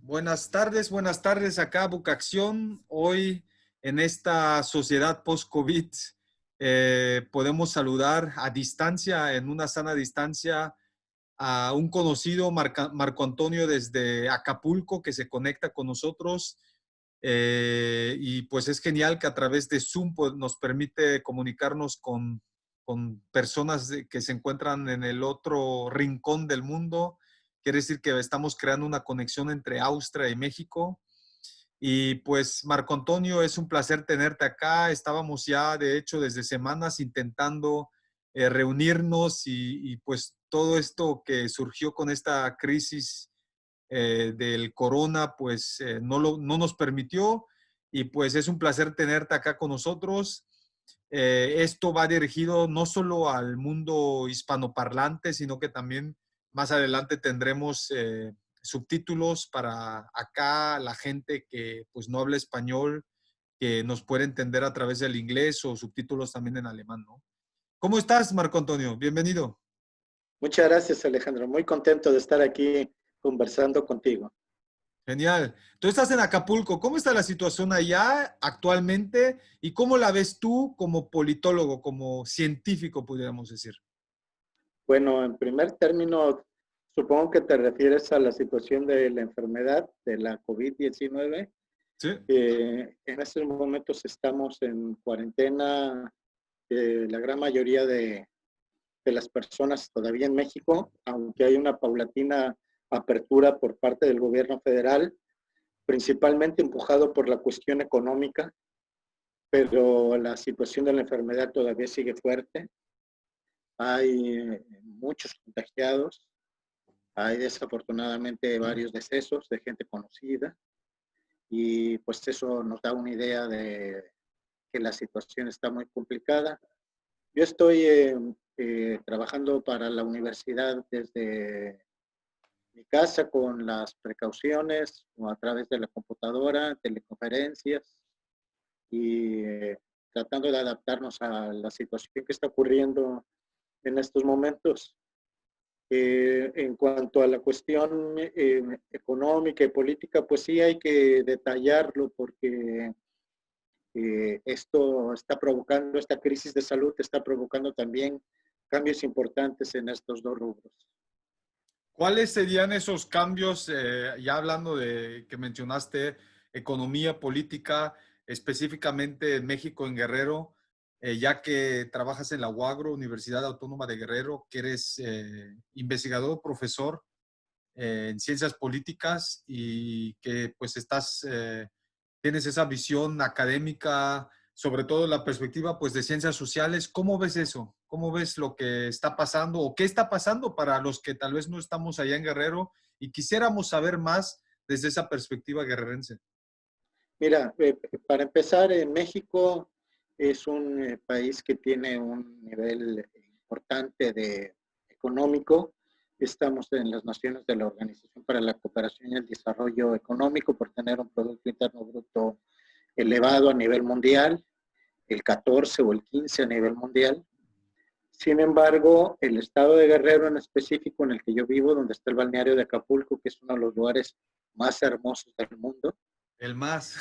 Buenas tardes acá, Bucacción. Hoy en esta sociedad post-COVID podemos saludar a distancia, en una sana distancia, a un conocido, Marco Antonio, desde Acapulco, que se conecta con nosotros. Y pues es genial que a través de Zoom pues, nos permite comunicarnos con personas que se encuentran en el otro rincón del mundo. Quiere decir que estamos creando una conexión entre Austria y México. Y pues, Marco Antonio, es un placer tenerte acá. Estábamos ya, de hecho, desde semanas intentando reunirnos y pues todo esto que surgió con esta crisis del corona, pues no nos permitió. Y pues es un placer tenerte acá con nosotros. Esto va dirigido no solo al mundo hispanoparlante, sino que también más adelante tendremos subtítulos para acá la gente que pues no habla español, que nos puede entender a través del inglés o subtítulos también en alemán, ¿no? ¿Cómo estás, Marco Antonio? Bienvenido. Muchas gracias, Alejandro. Muy contento de estar aquí conversando contigo. Genial. Tú estás en Acapulco. ¿Cómo está la situación allá actualmente y cómo la ves tú como politólogo, como científico, pudiéramos decir? Bueno, en primer término, supongo que te refieres a la situación de la enfermedad de la COVID-19. Sí. En estos momentos estamos en cuarentena, la gran mayoría de las personas todavía en México, aunque hay una paulatina apertura por parte del gobierno federal, principalmente empujado por la cuestión económica, pero la situación de la enfermedad todavía sigue fuerte. Hay muchos contagiados, hay desafortunadamente varios decesos de gente conocida y pues eso nos da una idea de que la situación está muy complicada. Yo estoy trabajando para la universidad desde mi casa con las precauciones o a través de la computadora, teleconferencias y tratando de adaptarnos a la situación que está ocurriendo en estos momentos. En cuanto a la cuestión económica y política, pues sí hay que detallarlo porque esto está provocando, esta crisis de salud está provocando también cambios importantes en estos dos rubros. ¿Cuáles serían esos cambios, ya hablando de que mencionaste economía, política, específicamente en México, en Guerrero, ya que trabajas en la UAGRO, Universidad Autónoma de Guerrero, que eres investigador, profesor en ciencias políticas y que pues tienes esa visión académica, sobre todo la perspectiva pues de ciencias sociales? ¿Cómo ves eso? ¿Cómo ves lo que está pasando o qué está pasando para los que tal vez no estamos allá en Guerrero y quisiéramos saber más desde esa perspectiva guerrerense? Mira, para empezar, México es un país que tiene un nivel importante de económico. Estamos en las naciones de la Organización para la Cooperación y el Desarrollo Económico por tener un Producto Interno Bruto elevado a nivel mundial, el 14 o el 15 a nivel mundial. Sin embargo, el estado de Guerrero en específico, en el que yo vivo, donde está el balneario de Acapulco, que es uno de los lugares más hermosos del mundo, El más.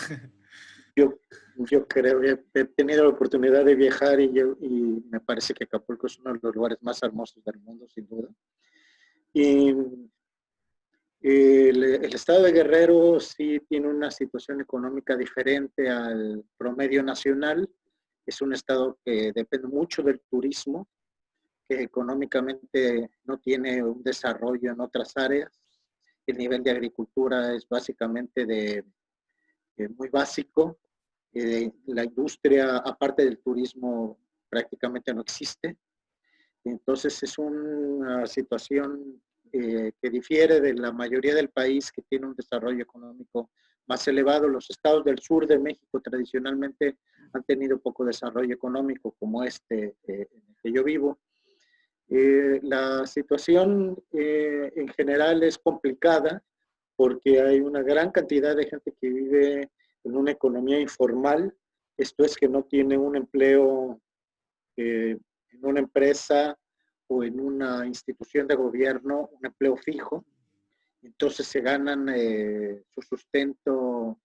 yo, yo creo que he tenido la oportunidad de viajar y me parece que Acapulco es uno de los lugares más hermosos del mundo, sin duda. Y el estado de Guerrero sí tiene una situación económica diferente al promedio nacional. Es un estado que depende mucho del turismo, que económicamente no tiene un desarrollo en otras áreas. El nivel de agricultura es básicamente muy básico. La industria, aparte del turismo, prácticamente no existe. Entonces es una situación que difiere de la mayoría del país que tiene un desarrollo económico más elevado. Los estados del sur de México tradicionalmente han tenido poco desarrollo económico, como en el que yo vivo. La situación en general es complicada porque hay una gran cantidad de gente que vive en una economía informal, esto es que no tiene un empleo en una empresa o en una institución de gobierno, un empleo fijo, Entonces se ganan su sustento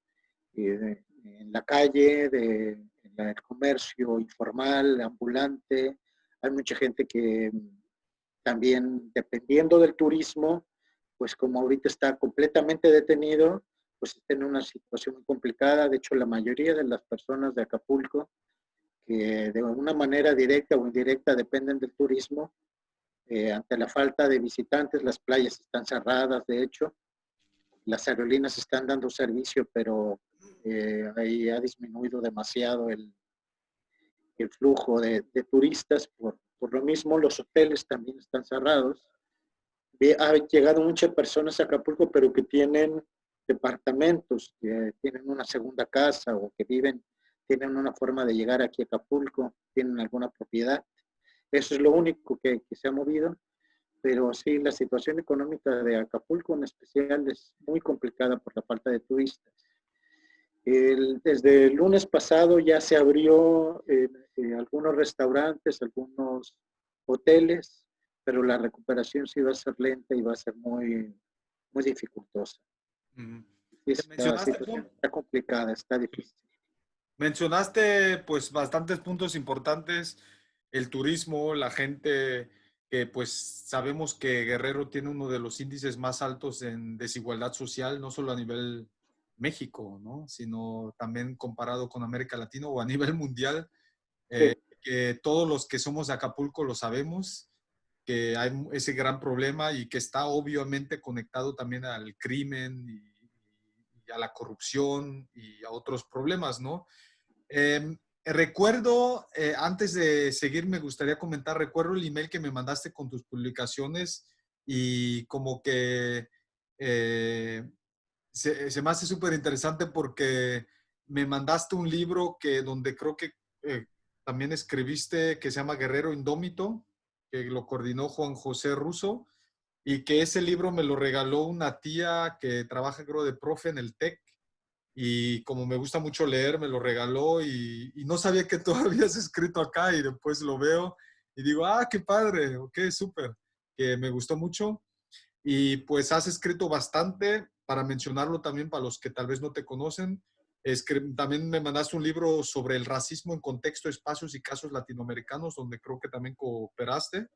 en la calle, en el comercio informal, ambulante. Hay mucha gente que también, dependiendo del turismo, pues como ahorita está completamente detenido, pues está en una situación muy complicada. De hecho, la mayoría de las personas de Acapulco, que de una manera directa o indirecta dependen del turismo, ante la falta de visitantes, las playas están cerradas, de hecho, las aerolíneas están dando servicio, pero ahí ha disminuido demasiado el flujo de turistas. Por lo mismo, los hoteles también están cerrados. Ha llegado muchas personas a Acapulco, pero que tienen departamentos, que tienen una segunda casa o que viven, tienen una forma de llegar aquí a Acapulco, tienen alguna propiedad. Eso es lo único que se ha movido. Pero sí, la situación económica de Acapulco en especial es muy complicada por la falta de turistas. Desde el lunes pasado ya se abrió algunos restaurantes, algunos hoteles, pero la recuperación sí va a ser lenta y va a ser muy dificultosa. Ujú. Esta situación está complicada, está difícil. Mencionaste pues bastantes puntos importantes, el turismo, la gente que pues sabemos que Guerrero tiene uno de los índices más altos en desigualdad social, no solo a nivel México, ¿no? Sino también comparado con América Latina o a nivel mundial, Sí, que todos los que somos de Acapulco lo sabemos, que hay ese gran problema y que está obviamente conectado también al crimen y a la corrupción y a otros problemas, ¿no? Recuerdo, antes de seguir, me gustaría comentar, recuerdo el email que me mandaste con tus publicaciones y como que se me hace súper interesante porque me mandaste un libro que donde creo que también escribiste que se llama Guerrero Indómito, que lo coordinó Juan José Russo y que ese libro me lo regaló una tía que trabaja creo de profe en el TEC y como me gusta mucho leer, me lo regaló y no sabía que tú habías escrito acá y después lo veo y digo, ah, qué padre, ok, súper, que me gustó mucho. Y pues has escrito bastante, para mencionarlo también para los que tal vez no te conocen. También me mandaste un libro sobre el racismo en contexto, espacios y casos latinoamericanos, donde creo que también cooperaste.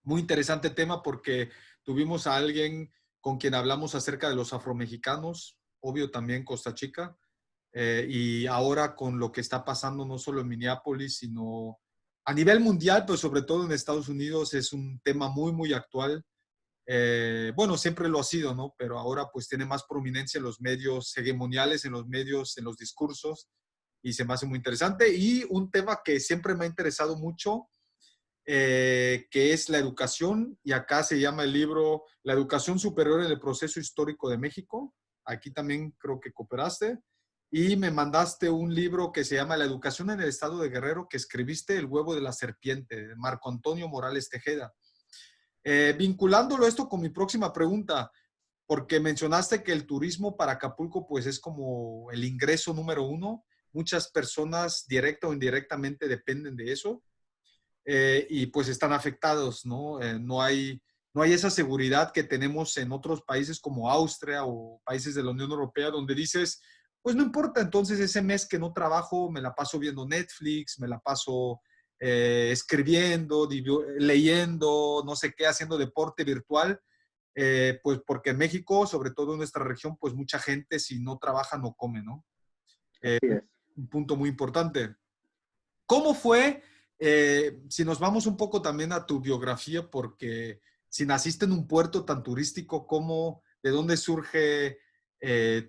Muy interesante tema porque tuvimos a alguien con quien hablamos acerca de los afromexicanos, obvio también Costa Chica, y ahora con lo que está pasando no solo en Minneapolis, sino a nivel mundial, pero sobre todo en Estados Unidos es un tema muy, muy actual. Bueno, siempre lo ha sido, ¿no? Pero ahora pues tiene más prominencia en los medios hegemoniales, en los medios, en los discursos, y se me hace muy interesante. Y un tema que siempre me ha interesado mucho, que es la educación, y acá se llama el libro La educación superior en el proceso histórico de México. Aquí también creo que cooperaste. Y me mandaste un libro que se llama La educación en el estado de Guerrero, que escribiste El huevo de la serpiente, de Marco Antonio Morales Tejeda. Vinculándolo esto con mi próxima pregunta, porque mencionaste que el turismo para Acapulco pues es como el ingreso número uno. Muchas personas directa o indirectamente dependen de eso y pues están afectados, ¿no? No hay esa seguridad que tenemos en otros países como Austria o países de la Unión Europea donde dices, pues no importa, entonces ese mes que no trabajo me la paso viendo Netflix, me la paso escribiendo, leyendo, no sé qué, haciendo deporte virtual, pues porque en México, sobre todo en nuestra región, pues mucha gente si no trabaja no come, ¿no? Eh, así es. un punto muy importante. ¿Cómo fue, si nos vamos un poco también a tu biografía, porque si naciste en un puerto tan turístico, de dónde surge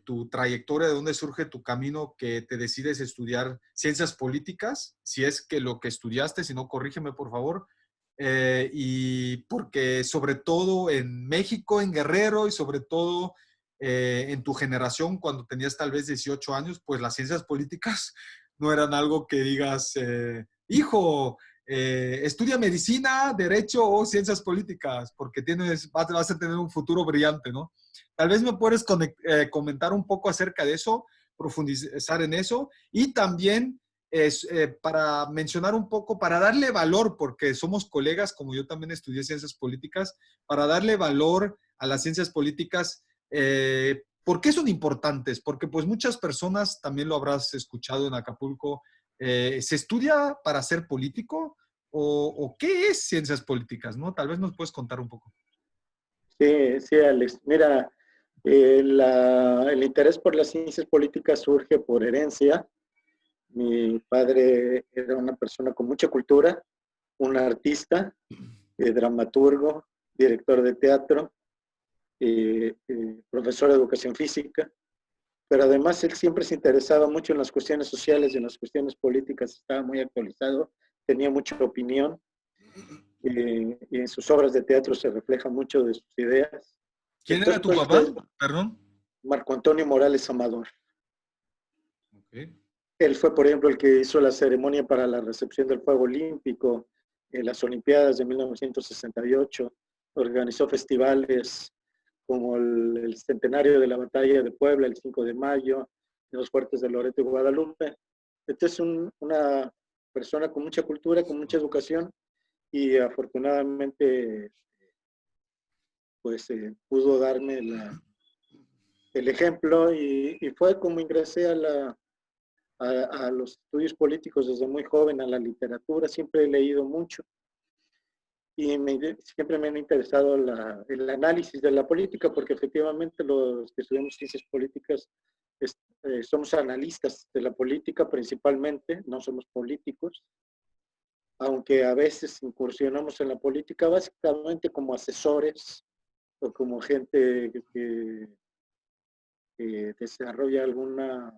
tu trayectoria, de dónde surge tu camino que te decides estudiar ciencias políticas? Si es que lo que estudiaste, si no, corrígeme por favor. Y porque sobre todo en México, en Guerrero y sobre todo en tu generación, cuando tenías tal vez 18 años, pues las ciencias políticas no eran algo que digas, hijo, estudia medicina, derecho o ciencias políticas, porque vas a tener un futuro brillante, ¿no? Tal vez me puedes comentar un poco acerca de eso, profundizar en eso y también para mencionar un poco, para darle valor, porque somos colegas, como yo también estudié ciencias políticas, para darle valor a las ciencias políticas, ¿por qué son importantes? Porque pues muchas personas, también lo habrás escuchado en Acapulco, ¿se estudia para ser político? ¿O qué es ciencias políticas? ¿No? Tal vez nos puedes contar un poco. Sí, sí, Alex. Mira, el interés por las ciencias políticas surge por herencia. Mi padre era una persona con mucha cultura, un artista, dramaturgo, director de teatro, profesor de educación física, pero además él siempre se interesaba mucho en las cuestiones sociales y en las cuestiones políticas, estaba muy actualizado, tenía mucha opinión, y en sus obras de teatro se refleja mucho de sus ideas. ¿Quién era Entonces, tu papá? Perdón. Marco Antonio Morales Amador. Okay. Él fue, por ejemplo, el que hizo la ceremonia para la recepción del fuego olímpico en las Olimpiadas de 1968, organizó festivales como el centenario de la batalla de Puebla, el 5 de mayo, en los fuertes de Loreto y Guadalupe. Este es una persona con mucha cultura, con mucha educación, y afortunadamente pues pudo darme el ejemplo, y fue como ingresé a los estudios políticos desde muy joven, a la literatura. Siempre he leído mucho y siempre me han interesado el análisis de la política, porque efectivamente los que estudiamos ciencias políticas somos analistas de la política principalmente, no somos políticos, aunque a veces incursionamos en la política básicamente como asesores o como gente que desarrolla alguna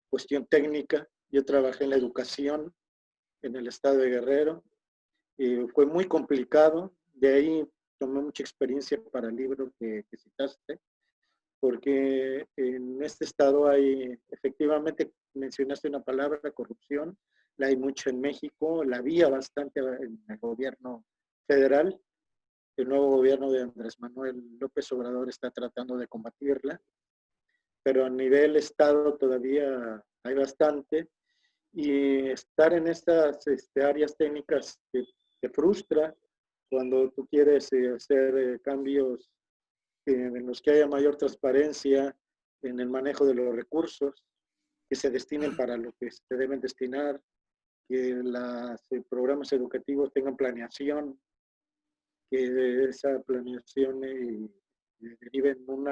cuestión técnica. Yo trabajé en la educación en el estado de Guerrero, y fue muy complicado. De ahí tomé mucha experiencia para el libro que citaste, porque en este estado hay, efectivamente, mencionaste una palabra, corrupción, la hay mucho en México, la había bastante en el gobierno federal. El nuevo gobierno de Andrés Manuel López Obrador está tratando de combatirla, pero a nivel estado todavía hay bastante, y estar en estas áreas técnicas te frustra cuando tú quieres hacer cambios en los que haya mayor transparencia en el manejo de los recursos, que se destinen para lo que se deben destinar, que los programas educativos tengan planeación, que esa planeación derive en un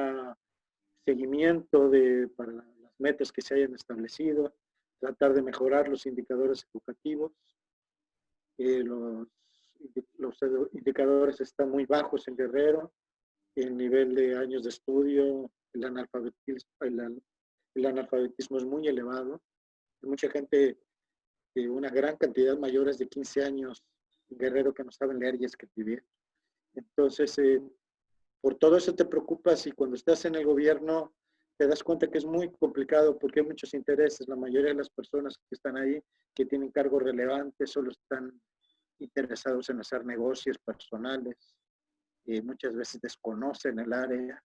seguimiento para las metas que se hayan establecido, tratar de mejorar los indicadores educativos. Los indicadores están muy bajos en Guerrero, el nivel de años de estudio, el analfabetismo es muy elevado. Hay mucha gente, una gran cantidad, mayores de 15 años en Guerrero, que no saben leer y escribir. Entonces, por todo eso te preocupas, y cuando estás en el gobierno te das cuenta que es muy complicado porque hay muchos intereses. La mayoría de las personas que están ahí, que tienen cargos relevantes, solo están interesados en hacer negocios personales, muchas veces desconocen el área,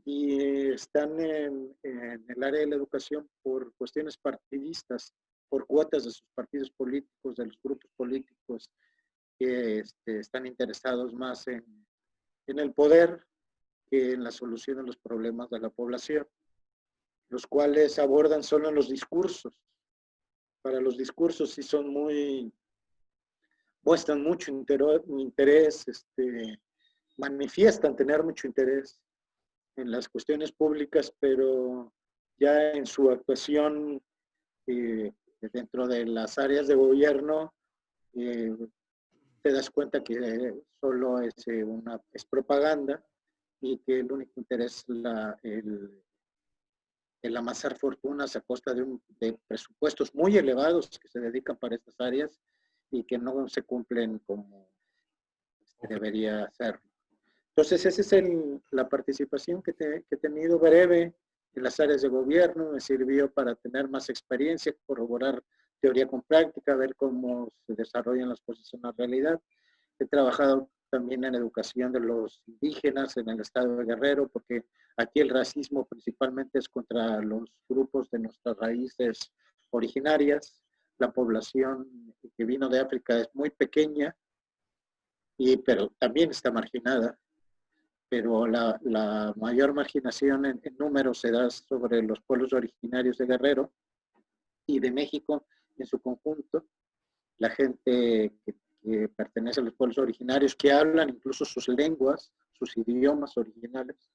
y están en el área de la educación por cuestiones partidistas, por cuotas de sus partidos políticos, de los grupos políticos que están interesados más en el poder que en la solución de los problemas de la población, los cuales abordan solo en los discursos. Para los discursos sí son muestran mucho interés, manifiestan tener mucho interés en las cuestiones públicas, pero ya en su actuación dentro de las áreas de gobierno, te das cuenta que solo es propaganda, y que el único interés es el amasar fortunas a costa de presupuestos muy elevados que se dedican para estas áreas y que no se cumplen como debería ser. Entonces, esa es la participación que he tenido breve en las áreas de gobierno. Me sirvió para tener más experiencia, corroborar teoría con práctica, ver cómo se desarrollan las cosas en la realidad. He trabajado también en educación de los indígenas en el estado de Guerrero, porque aquí el racismo principalmente es contra los grupos de nuestras raíces originarias. La población que vino de África es muy pequeña, pero también está marginada. pero la mayor marginación en números se da sobre los pueblos originarios de Guerrero y de México en su conjunto. La gente que pertenece a los pueblos originarios, que hablan incluso sus lenguas, sus idiomas originales.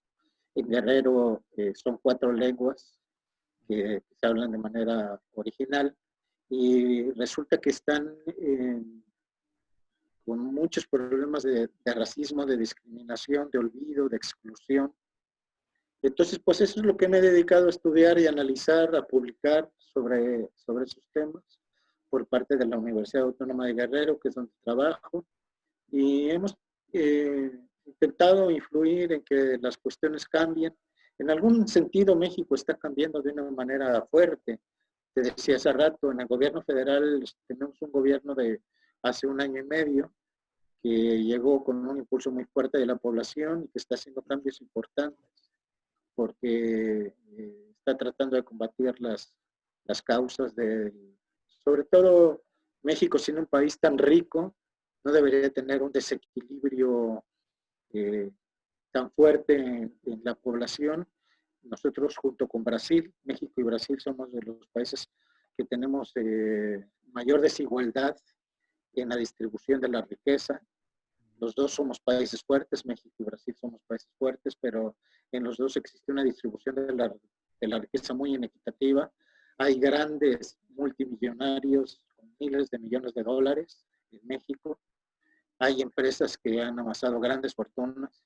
En Guerrero son 4 lenguas que se hablan de manera original y resulta que están con muchos problemas de racismo, de discriminación, de olvido, de exclusión. Entonces, pues eso es lo que me he dedicado a estudiar y analizar, a publicar sobre esos temas por parte de la Universidad Autónoma de Guerrero, que es donde trabajo, y hemos intentado influir en que las cuestiones cambien. En algún sentido, México está cambiando de una manera fuerte. Te decía hace rato, en el gobierno federal tenemos un gobierno de hace 1 año y medio que llegó con un impulso muy fuerte de la población y que está haciendo cambios importantes porque está tratando de combatir las causas de, sobre todo México siendo un país tan rico, no debería tener un desequilibrio tan fuerte en la población. Nosotros junto con Brasil, México y Brasil somos de los países que tenemos mayor desigualdad en la distribución de la riqueza. Los dos somos países fuertes, México y Brasil somos países fuertes, pero en los dos existe una distribución de la riqueza muy inequitativa. Hay grandes multimillonarios con miles de millones de dólares en México. Hay empresas que han amasado grandes fortunas.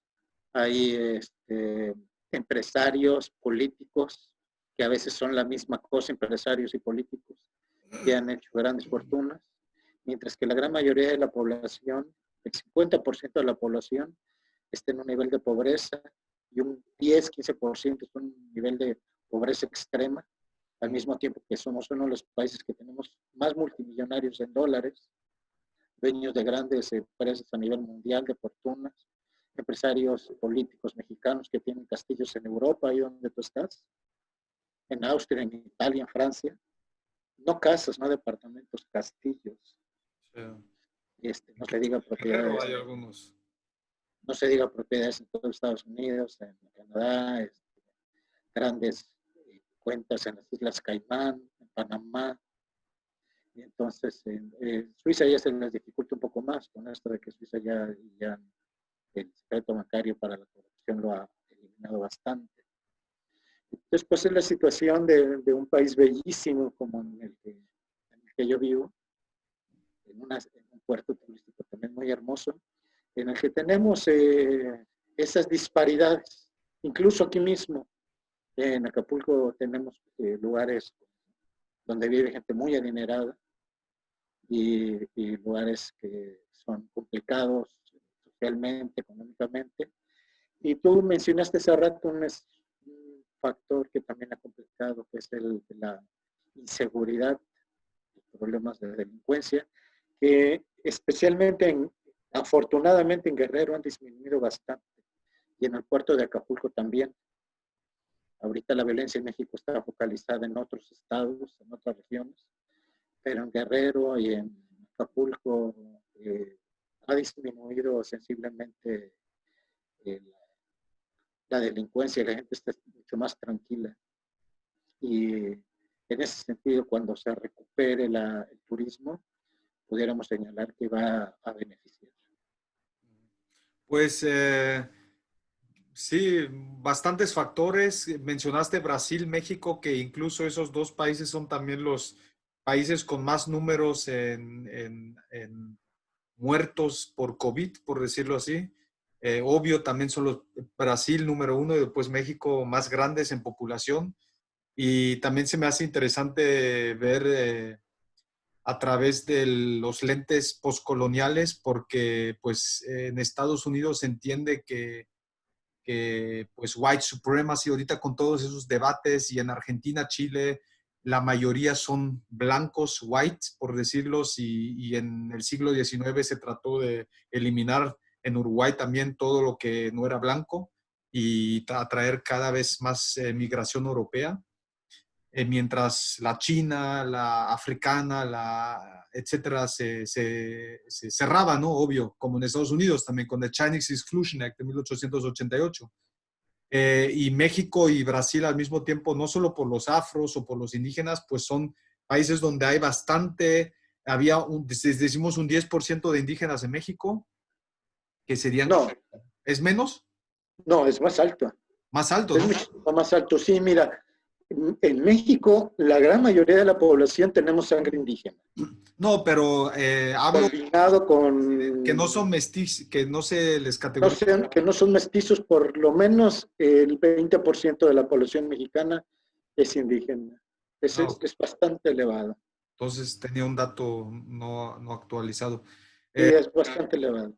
Hay empresarios políticos que a veces son la misma cosa, empresarios y políticos, que han hecho grandes fortunas, mientras que la gran mayoría de la población, el 50% de la población, está en un nivel de pobreza y un 10-15% es un nivel de pobreza extrema, al mismo tiempo que somos uno de los países que tenemos más multimillonarios en dólares, dueños de grandes empresas a nivel mundial de fortunas, empresarios políticos mexicanos que tienen castillos en Europa, ahí donde tú estás, en Austria, en Italia, en Francia, no casas, no departamentos, castillos. No se diga propiedades. Hay algunos. No se diga propiedades en todos Estados Unidos, en Canadá, grandes cuentas en las Islas Caimán, en Panamá. Y entonces, en Suiza ya se les dificulta un poco más con esto de que Suiza ya el secreto bancario para la corrupción lo ha eliminado bastante. Entonces, pues es la situación de un país bellísimo como en el que yo vivo, en un puerto turístico también muy hermoso, en el que tenemos esas disparidades. Incluso aquí mismo, en Acapulco, tenemos lugares donde vive gente muy adinerada y lugares que son complicados socialmente, económicamente. Y tú mencionaste hace rato un factor que también ha complicado, que es el de la inseguridad, los problemas de delincuencia, que especialmente, afortunadamente en Guerrero han disminuido bastante y en el puerto de Acapulco también. Ahorita la violencia en México está focalizada en otros estados, en otras regiones, pero en Guerrero y en Acapulco ha disminuido sensiblemente la delincuencia y la gente está mucho más tranquila. Y en ese sentido, cuando se recupere el turismo, pudiéramos señalar que va a beneficiar. Pues sí, bastantes factores. Mencionaste Brasil, México, que incluso esos dos países son también los países con más números en muertos por COVID, por decirlo así. Obvio, también son los Brasil número 1 y después México más grandes en población. Y también se me hace interesante ver a través de los lentes postcoloniales, porque pues en Estados Unidos se entiende que pues white supremacy ahorita con todos esos debates, y en Argentina, Chile, la mayoría son blancos, white, por decirlos, y en el siglo XIX se trató de eliminar en Uruguay también todo lo que no era blanco y atraer cada vez más migración europea. mientras la china, la africana, etcétera, se cerraba, ¿no? Obvio, como en Estados Unidos también con el Chinese Exclusion Act de 1888. Y México y Brasil al mismo tiempo, no solo por los afros o por los indígenas, pues son países donde hay bastante, decimos un 10% de indígenas en México, que serían, No, ¿es menos? no, es más alto. Más alto, Es ¿no? mucho más alto. Sí, mira, en México la gran mayoría de la población tenemos sangre indígena, No, pero hablo combinado que no con, son mestizos, que no se les no categoriza. sean, que no son mestizos, por lo menos el 20% de la población mexicana es indígena. Ah, Es bastante elevado. entonces tenía un dato no actualizado. Sí, es bastante elevado.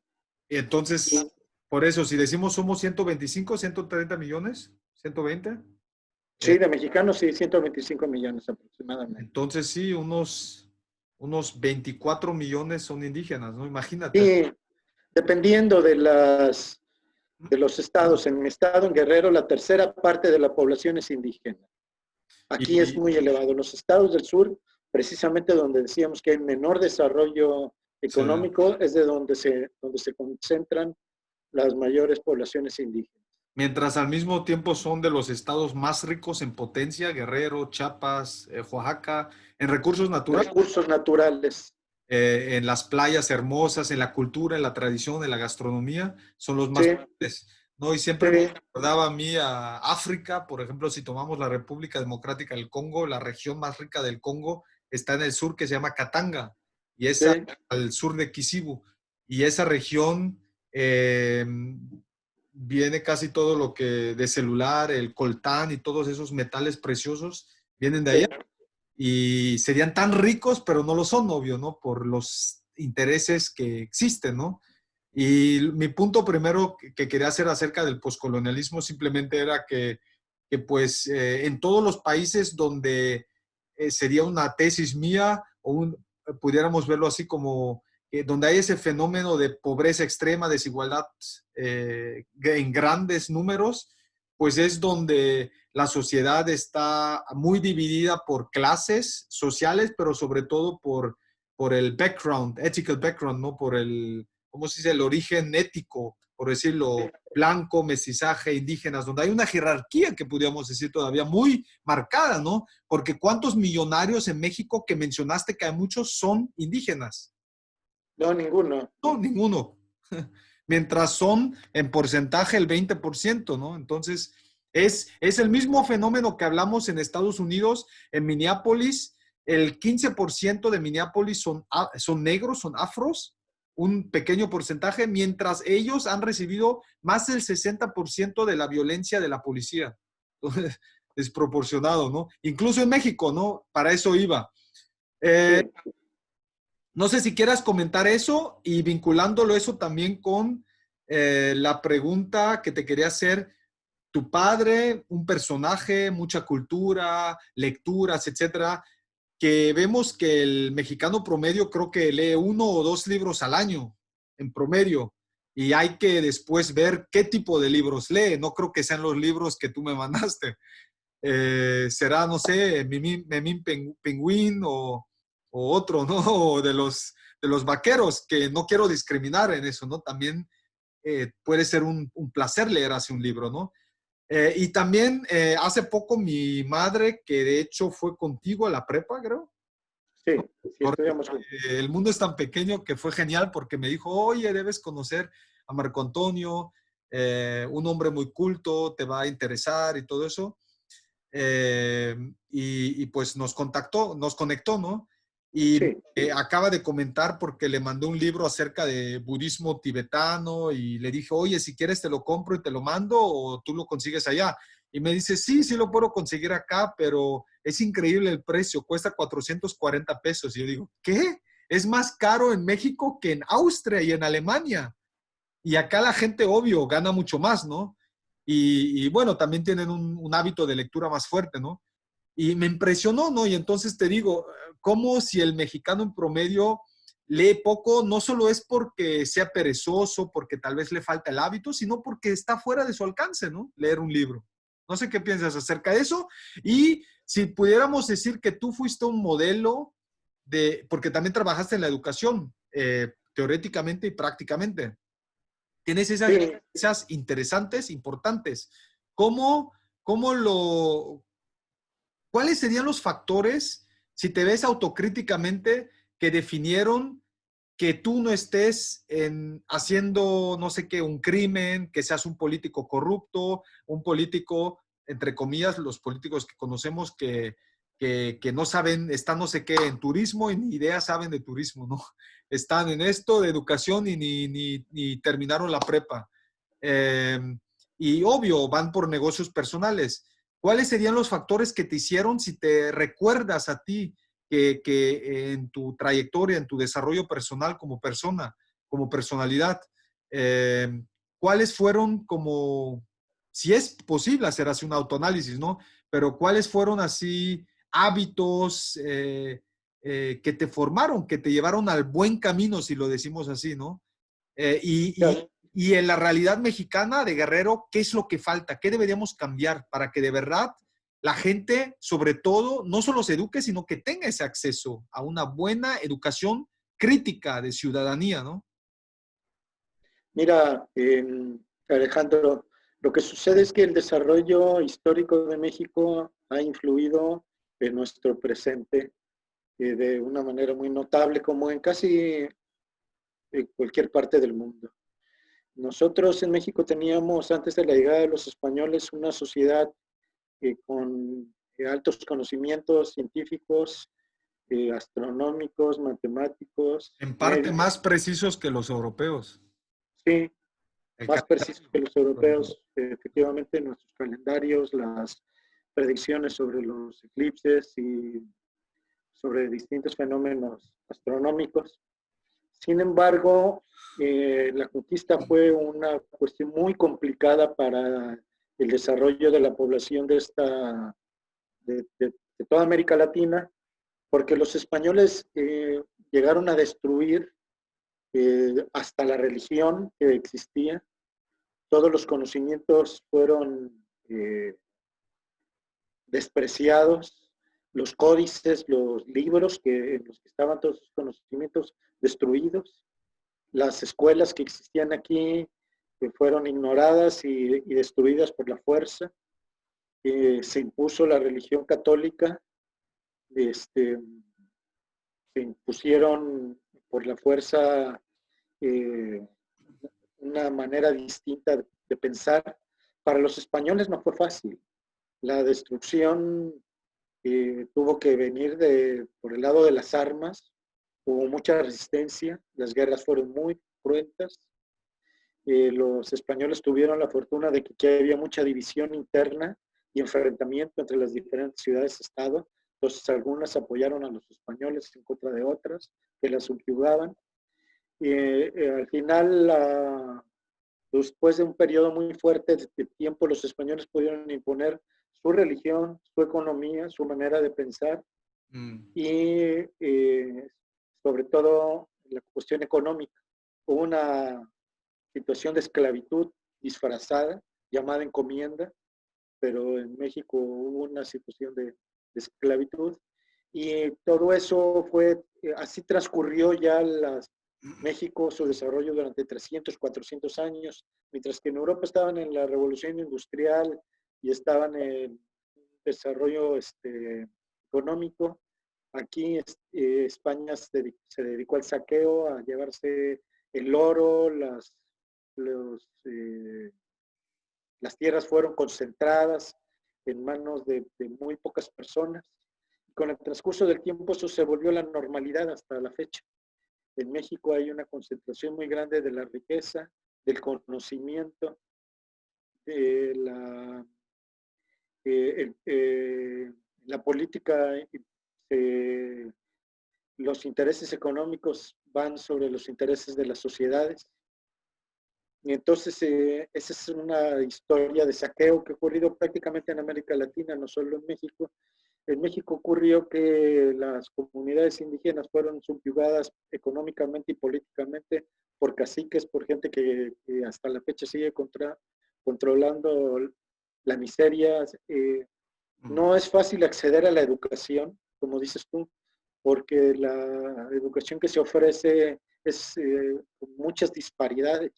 Y entonces, Y, por eso, si decimos somos 125, 130 millones, 120, eh, sí, de mexicanos sí, 125 millones aproximadamente. entonces sí, unos 24 millones son indígenas, ¿no? Imagínate. Y dependiendo de los estados, en mi estado, en Guerrero, la tercera parte de la población es indígena. Aquí es Y muy elevado. Los estados del sur, precisamente donde decíamos que hay menor desarrollo sí. económico, es de donde se concentran las mayores poblaciones indígenas. Mientras al mismo tiempo son de los estados más ricos en potencia, Guerrero, Chiapas, Oaxaca, en recursos naturales, Recursos naturales. en las playas hermosas, en la cultura, en la tradición, en la gastronomía, son los más Sí, fuertes, ¿no? Y siempre me sí, recordaba a mí a África, por ejemplo, si tomamos la República Democrática del Congo, la región más rica del Congo está en el sur, que se llama Katanga, y es sí, al sur de Kisibu. Y esa región viene casi todo lo que de celular, el coltán y todos esos metales preciosos vienen de allá sí. y serían tan ricos, pero no lo son, obvio, ¿no? Por los intereses que existen, ¿no? Y mi punto primero que quería hacer acerca del poscolonialismo simplemente era que pues, en todos los países donde sería una tesis mía o pudiéramos verlo así como donde hay ese fenómeno de pobreza extrema, desigualdad en grandes números, pues es donde la sociedad está muy dividida por clases sociales, pero sobre todo por el background, ethical background, ¿no? Por el, ¿cómo se dice? El origen ético, por decirlo, blanco, mestizaje, indígenas, donde hay una jerarquía que podríamos decir todavía muy marcada, ¿no? Porque ¿cuántos millonarios en México que mencionaste que hay muchos son indígenas? No, ninguno. No, ninguno. Mientras son en porcentaje el 20%, ¿no? Entonces, es el mismo fenómeno que hablamos en Estados Unidos, en Minneapolis, el 15% de Minneapolis son negros, son afros, un pequeño porcentaje, mientras ellos han recibido más del 60% de la violencia de la policía. Entonces, desproporcionado, ¿no? Incluso en México, ¿no? Para eso iba. Eh, Sí. no sé si quieras comentar eso y vinculándolo eso también con la pregunta que te quería hacer. Tu padre, un personaje, mucha cultura, lecturas, etcétera, que vemos que el mexicano promedio creo que lee 1 o 2 libros al año, en promedio, y hay que después ver qué tipo de libros lee. No creo que sean los libros que tú me mandaste. Será, no sé, Memín Pingüín o otro, ¿no? O de los vaqueros, que no quiero discriminar en eso, ¿no? También puede ser un placer leer así un libro, ¿no? Y también hace poco mi madre, que de hecho fue contigo a la prepa, creo. Sí, sí, estudiamos juntos. El mundo es tan pequeño que fue genial porque me dijo, oye, debes conocer a Marco Antonio, un hombre muy culto, te va a interesar y todo eso. Y pues nos contactó, nos conectó, ¿no? Y Sí, acaba de comentar porque le mandé un libro acerca de budismo tibetano y le dije, oye, si quieres te lo compro y te lo mando o tú lo consigues allá. Y me dice, sí, sí lo puedo conseguir acá, pero es increíble el precio, cuesta 440 pesos. Y yo digo, ¿qué? Es más caro en México que en Austria y en Alemania. Y acá la gente, obvio, gana mucho más, ¿no? Y bueno, también tienen un hábito de lectura más fuerte, ¿no? Y me impresionó, ¿no? Y entonces te digo, ¿cómo si el mexicano en promedio lee poco, no solo es porque sea perezoso, porque tal vez le falta el hábito, sino porque está fuera de su alcance, ¿no? Leer un libro. No sé qué piensas acerca de eso. Y si pudiéramos decir que tú fuiste un modelo de, porque también trabajaste en la educación, teóricamente y prácticamente. Tienes esas Sí, experiencias interesantes, importantes. ¿Cómo, cómo lo, ¿Cuáles serían los factores, si te ves autocríticamente, que definieron que tú no estés haciendo, no sé qué, un crimen, que seas un político corrupto, un político, entre comillas, los políticos que conocemos que no saben, están no sé qué en turismo y ni idea saben de turismo, ¿no? Están en esto de educación y ni terminaron la prepa. Eh, y obvio, van por negocios personales. ¿Cuáles serían los factores que te hicieron, si te recuerdas a ti, que en tu trayectoria, en tu desarrollo personal como persona, como personalidad, eh, cuáles fueron como, si es posible hacer así un autoanálisis, ¿no? Pero cuáles fueron así hábitos que te formaron, que te llevaron al buen camino, si lo decimos así, ¿no? Eh, y, ya, y, y en la realidad mexicana de Guerrero, ¿qué es lo que falta? ¿Qué deberíamos cambiar para que de verdad la gente, sobre todo, no solo se eduque, sino que tenga ese acceso a una buena educación crítica de ciudadanía, ¿no? mira, Alejandro, lo que sucede es que el desarrollo histórico de México ha influido en nuestro presente de una manera muy notable, como en casi cualquier parte del mundo. Nosotros en México teníamos, antes de la llegada de los españoles, una sociedad con altos conocimientos científicos, astronómicos, matemáticos, En parte médicos, más precisos que los europeos. sí, El más precisos que calendario, los sobre todo. europeos. Efectivamente, nuestros calendarios, las predicciones sobre los eclipses y sobre distintos fenómenos astronómicos. Sin embargo, la conquista fue una cuestión muy complicada para el desarrollo de la población de toda América Latina, porque los españoles llegaron a destruir hasta la religión que existía. Todos los conocimientos fueron despreciados, los códices, los libros en los que estaban todos los conocimientos destruidos, las escuelas que existían aquí fueron ignoradas y destruidas por la fuerza. Se impuso la religión católica, este, se impusieron por la fuerza eh, una manera distinta de pensar. Para los españoles no fue fácil. La destrucción tuvo que venir por el lado de las armas. Hubo mucha resistencia, las guerras fueron muy cruentas. Los españoles tuvieron la fortuna de que había mucha división interna y enfrentamiento entre las diferentes ciudades-estado. Entonces, algunas apoyaron a los españoles en contra de otras que las subyugaban. Al final, después de un periodo muy fuerte de tiempo, los españoles pudieron imponer su religión, su economía, su manera de pensar Mm. y sobre todo la cuestión económica. Hubo una situación de esclavitud disfrazada, llamada encomienda, pero en México hubo una situación de esclavitud y todo eso fue, así transcurrió ya México, su desarrollo durante 300, 400 años, mientras que en Europa estaban en la revolución industrial y estaban en desarrollo económico. Aquí España se dedicó al saqueo, a llevarse el oro, las tierras fueron concentradas en manos de muy pocas personas. Con el transcurso del tiempo eso se volvió la normalidad hasta la fecha. En México hay una concentración muy grande de la riqueza, del conocimiento, de la política, los intereses económicos van sobre los intereses de las sociedades. Y entonces, esa es una historia de saqueo que ha ocurrido prácticamente en América Latina, no solo en México. En México ocurrió que las comunidades indígenas fueron subyugadas económicamente y políticamente por caciques, por gente que hasta la fecha sigue controlando la miseria. No es fácil acceder a la educación, como dices tú, porque la educación que se ofrece es con muchas disparidades.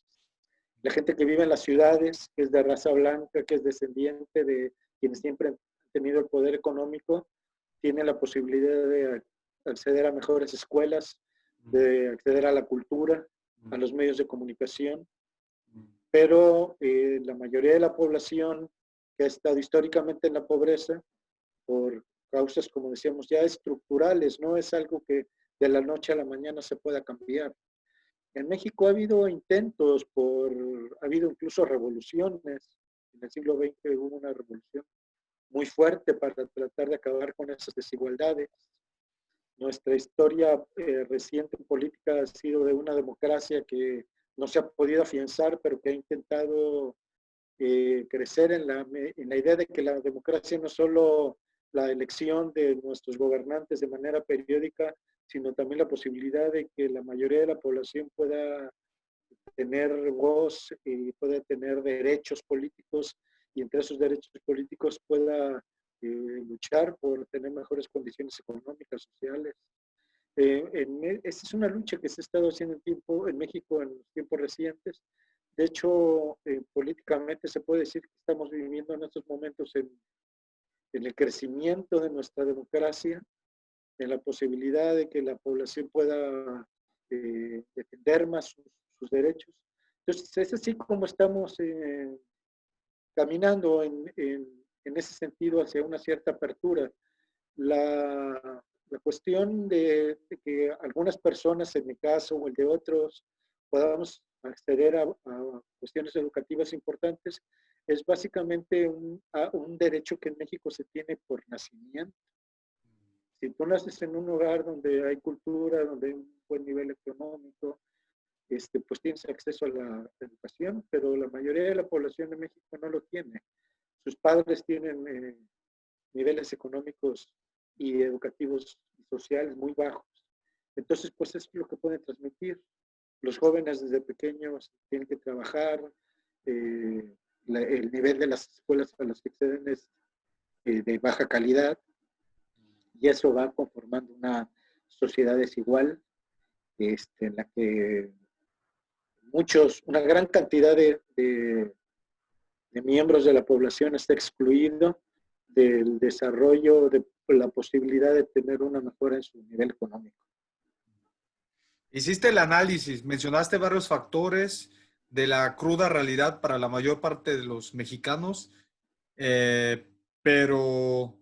La gente que vive en las ciudades, que es de raza blanca, que es descendiente de quienes siempre han tenido el poder económico, tiene la posibilidad de acceder a mejores escuelas, de acceder a la cultura, a los medios de comunicación, pero la mayoría de la población que ha estado históricamente en la pobreza, por causas, como decíamos, ya estructurales, no es algo que de la noche a la mañana se pueda cambiar. En México ha habido intentos, ha habido incluso revoluciones. En el siglo XX hubo una revolución muy fuerte para tratar de acabar con esas desigualdades. Nuestra historia reciente en política ha sido de una democracia que no se ha podido afianzar, pero que ha intentado crecer en la idea de que la democracia no es solo la elección de nuestros gobernantes de manera periódica, sino también la posibilidad de que la mayoría de la población pueda tener voz y pueda tener derechos políticos, y entre esos derechos políticos pueda luchar por tener mejores condiciones económicas, sociales. Esta es una lucha que se ha estado haciendo en México en los tiempos recientes. De hecho, políticamente se puede decir que estamos viviendo en estos momentos en el crecimiento de nuestra democracia, en la posibilidad de que la población pueda defender más sus derechos. Entonces, es así como estamos caminando en ese sentido hacia una cierta apertura. La cuestión de que algunas personas, en mi caso o el de otros, podamos acceder a cuestiones educativas importantes, es básicamente un derecho que en México se tiene por nacimiento. Si tú naces en un lugar donde hay cultura, donde hay un buen nivel económico, pues tienes acceso a la educación, pero la mayoría de la población de México no lo tiene. Sus padres tienen niveles económicos y educativos y sociales muy bajos. Entonces, pues es lo que pueden transmitir. Los jóvenes desde pequeños tienen que trabajar, el nivel de las escuelas a las que acceden es de baja calidad, y eso va conformando una sociedad desigual, en la que una gran cantidad de miembros de la población está excluido del desarrollo, de la posibilidad de tener una mejora en su nivel económico. Hiciste el análisis, mencionaste varios factores de la cruda realidad para la mayor parte de los mexicanos, pero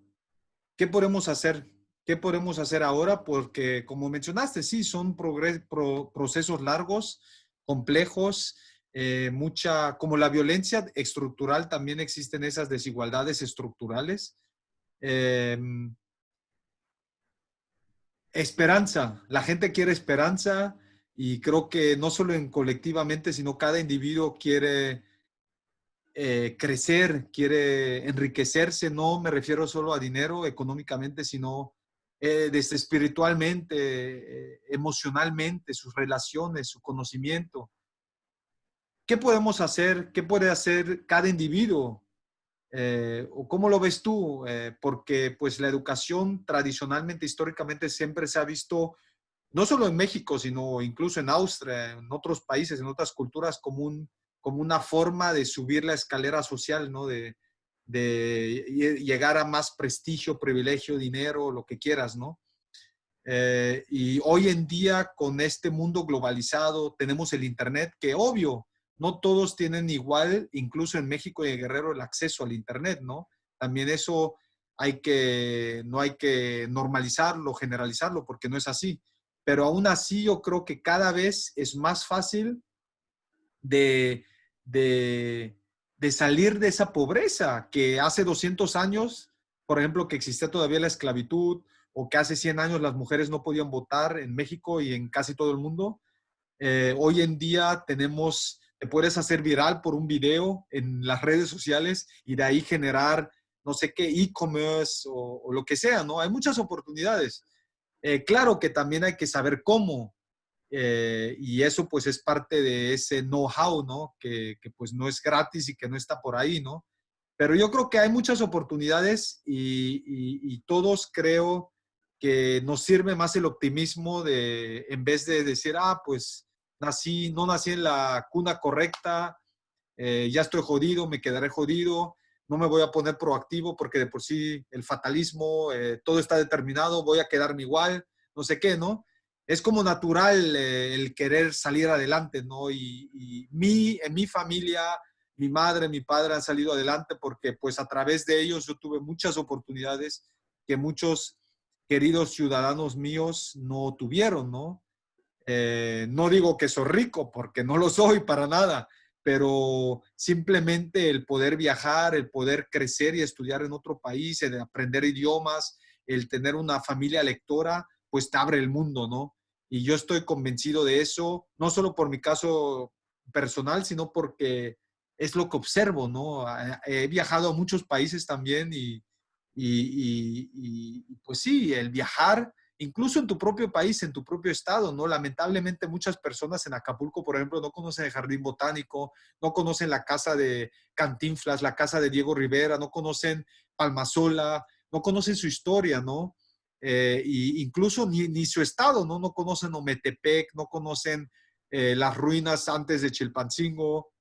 ¿qué podemos hacer? ¿Qué podemos hacer ahora? Porque, como mencionaste, sí, son procesos largos, complejos, como la violencia estructural, también existen esas desigualdades estructurales. Eh, Esperanza, la gente quiere esperanza y creo que no solo colectivamente, sino cada individuo quiere crecer, quiere enriquecerse. No me refiero solo a dinero económicamente, sino desde espiritualmente, emocionalmente, sus relaciones, su conocimiento. ¿Qué podemos hacer? ¿Qué puede hacer cada individuo? ¿O cómo lo ves tú? Porque pues la educación tradicionalmente, históricamente, siempre se ha visto, no solo en México, sino incluso en Austria, en otros países, en otras culturas, como una forma de subir la escalera social, ¿no? De llegar a más prestigio, privilegio, dinero, lo que quieras, ¿no? Y hoy en día, con este mundo globalizado, tenemos el Internet, que obvio, no todos tienen igual, incluso en México y en Guerrero, el acceso al Internet, ¿no? También eso no hay que normalizarlo, generalizarlo, porque no es así. Pero aún así yo creo que cada vez es más fácil de, de, de salir de esa pobreza que hace 200 años, por ejemplo, que existía todavía la esclavitud, o que hace 100 años las mujeres no podían votar en México y en casi todo el mundo. Hoy en día te puedes hacer viral por un video en las redes sociales y de ahí generar, no sé qué, e-commerce o lo que sea, ¿no? Hay muchas oportunidades. Claro que también hay que saber cómo, y eso pues es parte de ese know-how, ¿no? Que pues no es gratis y que no está por ahí, ¿no? Pero yo creo que hay muchas oportunidades y todos creo que nos sirve más el optimismo de, en vez de decir, pues no nací en la cuna correcta, ya estoy jodido, me quedaré jodido, no me voy a poner proactivo porque de por sí el fatalismo, todo está determinado, voy a quedarme igual, no sé qué, ¿no? Es como natural el querer salir adelante, ¿no? En mi familia, mi madre, mi padre han salido adelante porque pues a través de ellos yo tuve muchas oportunidades que muchos queridos ciudadanos míos no tuvieron, ¿no? No digo que soy rico, porque no lo soy para nada, pero simplemente el poder viajar, el poder crecer y estudiar en otro país, el aprender idiomas, el tener una familia lectora, pues te abre el mundo, ¿no? Y yo estoy convencido de eso, no solo por mi caso personal, sino porque es lo que observo, ¿no? He viajado a muchos países también pues sí, el viajar incluso en tu propio país, en tu propio estado, ¿no? Lamentablemente muchas personas en Acapulco, por ejemplo, no conocen el Jardín Botánico, no conocen la casa de Cantinflas, la casa de Diego Rivera, no conocen Palmasola, no conocen su historia, ¿no? Incluso ni su estado, ¿no? No conocen Ometepec, no conocen las ruinas antes de Chilpancingo,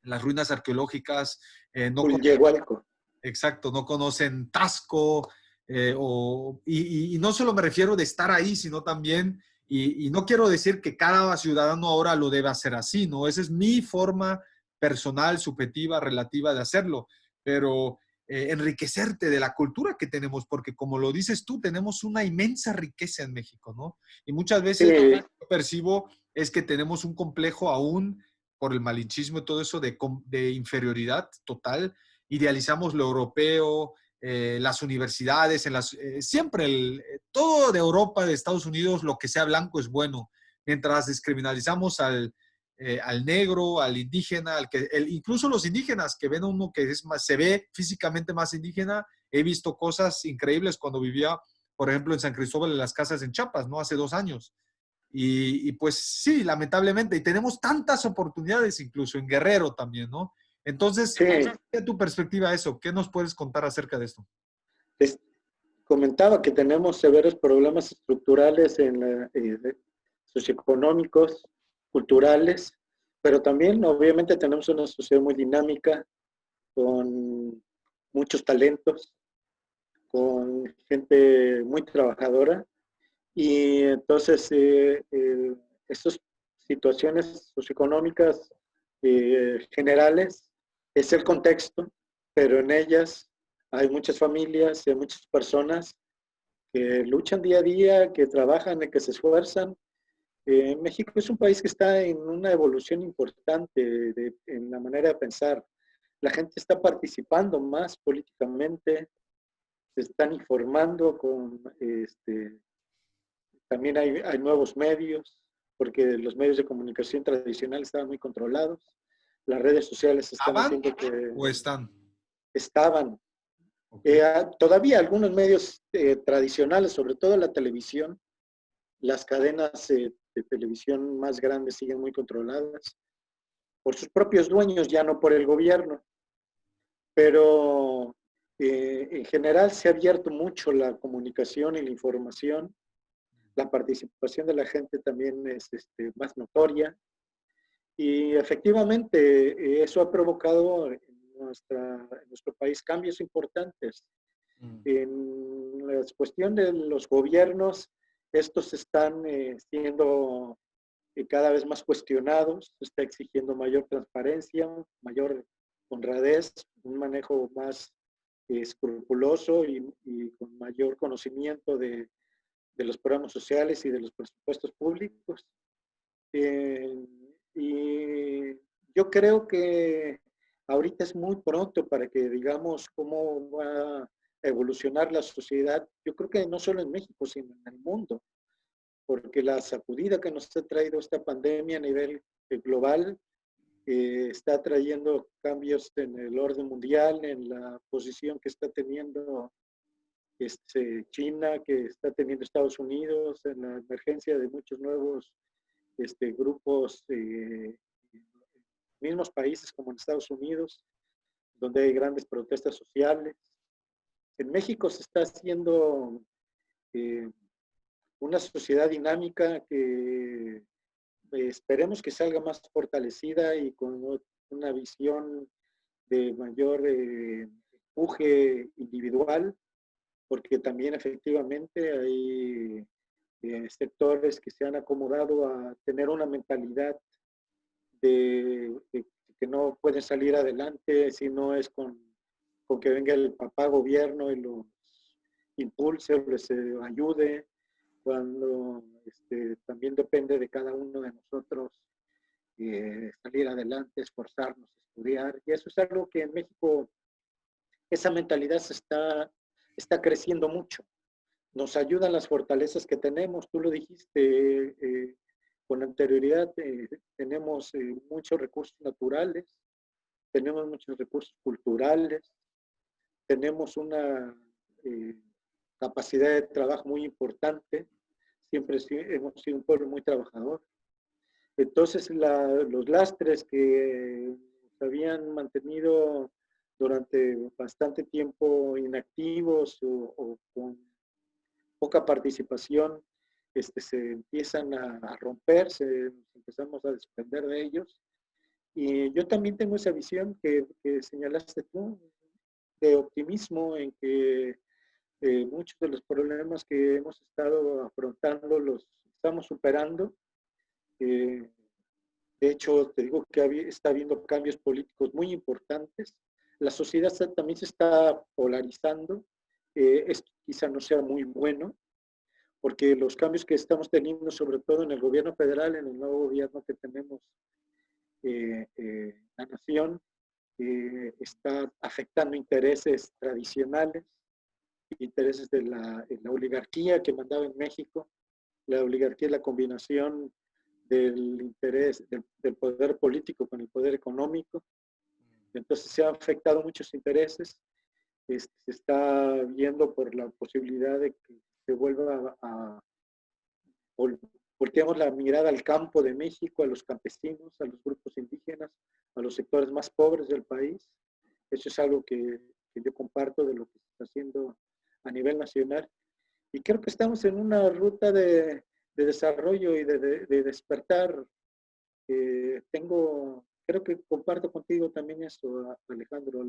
las ruinas arqueológicas, no conocen. Pulyehualco. Exacto, no conocen Tasco, y no solo me refiero de estar ahí, sino también, y no quiero decir que cada ciudadano ahora lo debe hacer así, ¿no? Esa es mi forma personal, subjetiva, relativa de hacerlo, pero enriquecerte de la cultura que tenemos, porque como lo dices tú, tenemos una inmensa riqueza en México, ¿no? Y muchas veces lo que Sí, yo percibo es que tenemos un complejo aún por el malinchismo y todo eso de inferioridad total, idealizamos lo europeo, las universidades, siempre todo de Europa, de Estados Unidos, lo que sea blanco es bueno, mientras descriminalizamos al negro, al indígena, incluso los indígenas que ven a uno que se ve físicamente más indígena. He visto cosas increíbles cuando vivía, por ejemplo, en San Cristóbal, en las casas en Chiapas, ¿no? Hace 2 años. Pues sí, lamentablemente, y tenemos tantas oportunidades, incluso en Guerrero también, ¿no? Entonces, sí. ¿qué es tu perspectiva eso? ¿Qué nos puedes contar acerca de esto? Les comentaba que tenemos severos problemas estructurales socioeconómicos, culturales, pero también obviamente tenemos una sociedad muy dinámica, con muchos talentos, con gente muy trabajadora. Y entonces, estas situaciones socioeconómicas generales es el contexto, pero en ellas hay muchas familias y hay muchas personas que luchan día a día, que trabajan y que se esfuerzan. México es un país que está en una evolución importante en la manera de pensar. La gente está participando más políticamente, se están informando también hay nuevos medios, porque los medios de comunicación tradicionales estaban muy controlados. Las redes sociales están ¿Estaban haciendo que o están? estaban. Ok. Todavía algunos medios tradicionales, sobre todo la televisión, las cadenas de televisión más grandes siguen muy controladas por sus propios dueños, ya no por el gobierno. Pero en general se ha abierto mucho la comunicación y la información. La participación de la gente también es más notoria. Y efectivamente, eso ha provocado en nuestro país cambios importantes. En la cuestión de los gobiernos, estos están siendo cada vez más cuestionados, se está exigiendo mayor transparencia, mayor honradez, un manejo más escrupuloso y con mayor conocimiento de los programas sociales y de los presupuestos públicos. Eh, y yo creo que ahorita es muy pronto para que digamos cómo va a evolucionar la sociedad. Yo creo que no solo en México, sino en el mundo, porque la sacudida que nos ha traído esta pandemia a nivel global está trayendo cambios en el orden mundial, en la posición que está teniendo China, que está teniendo Estados Unidos, en la emergencia de muchos nuevos grupos, mismos países como en Estados Unidos. donde hay grandes protestas sociales. En México se está haciendo una sociedad dinámica que esperemos que salga más fortalecida y con una visión de mayor empuje individual, porque también efectivamente hay sectores que se han acomodado a tener una mentalidad de que no pueden salir adelante si no es con que venga el papá gobierno y los impulse, les ayude, cuando también depende de cada uno de nosotros salir adelante, esforzarnos, estudiar. Y eso es algo que en México, esa mentalidad está creciendo mucho. Nos ayudan las fortalezas que tenemos, tú lo dijiste con anterioridad, tenemos muchos recursos naturales, tenemos muchos recursos culturales, tenemos una capacidad de trabajo muy importante, siempre hemos sido un pueblo muy trabajador. Entonces, los lastres que se habían mantenido durante bastante tiempo inactivos o con poca participación, se empiezan a romper, empezamos a desprender de ellos. Y yo también tengo esa visión que señalaste tú, de optimismo en que muchos de los problemas que hemos estado afrontando los estamos superando. De hecho, te digo que está habiendo cambios políticos muy importantes. La sociedad también se está polarizando. Esto quizá no sea muy bueno, porque los cambios que estamos teniendo, sobre todo en el gobierno federal, en el nuevo gobierno que tenemos la nación, está afectando intereses tradicionales, intereses de la oligarquía que mandaba en México. La oligarquía es la combinación del interés, del poder político con el poder económico. Entonces se han afectado muchos intereses. Se está viendo por la posibilidad de que se vuelva volteemos la mirada al campo de México, a los campesinos, a los grupos indígenas, a los sectores más pobres del país. Eso es algo que yo comparto de lo que se está haciendo a nivel nacional. Y creo que estamos en una ruta de desarrollo y de despertar. Creo que comparto contigo también eso, Alejandro,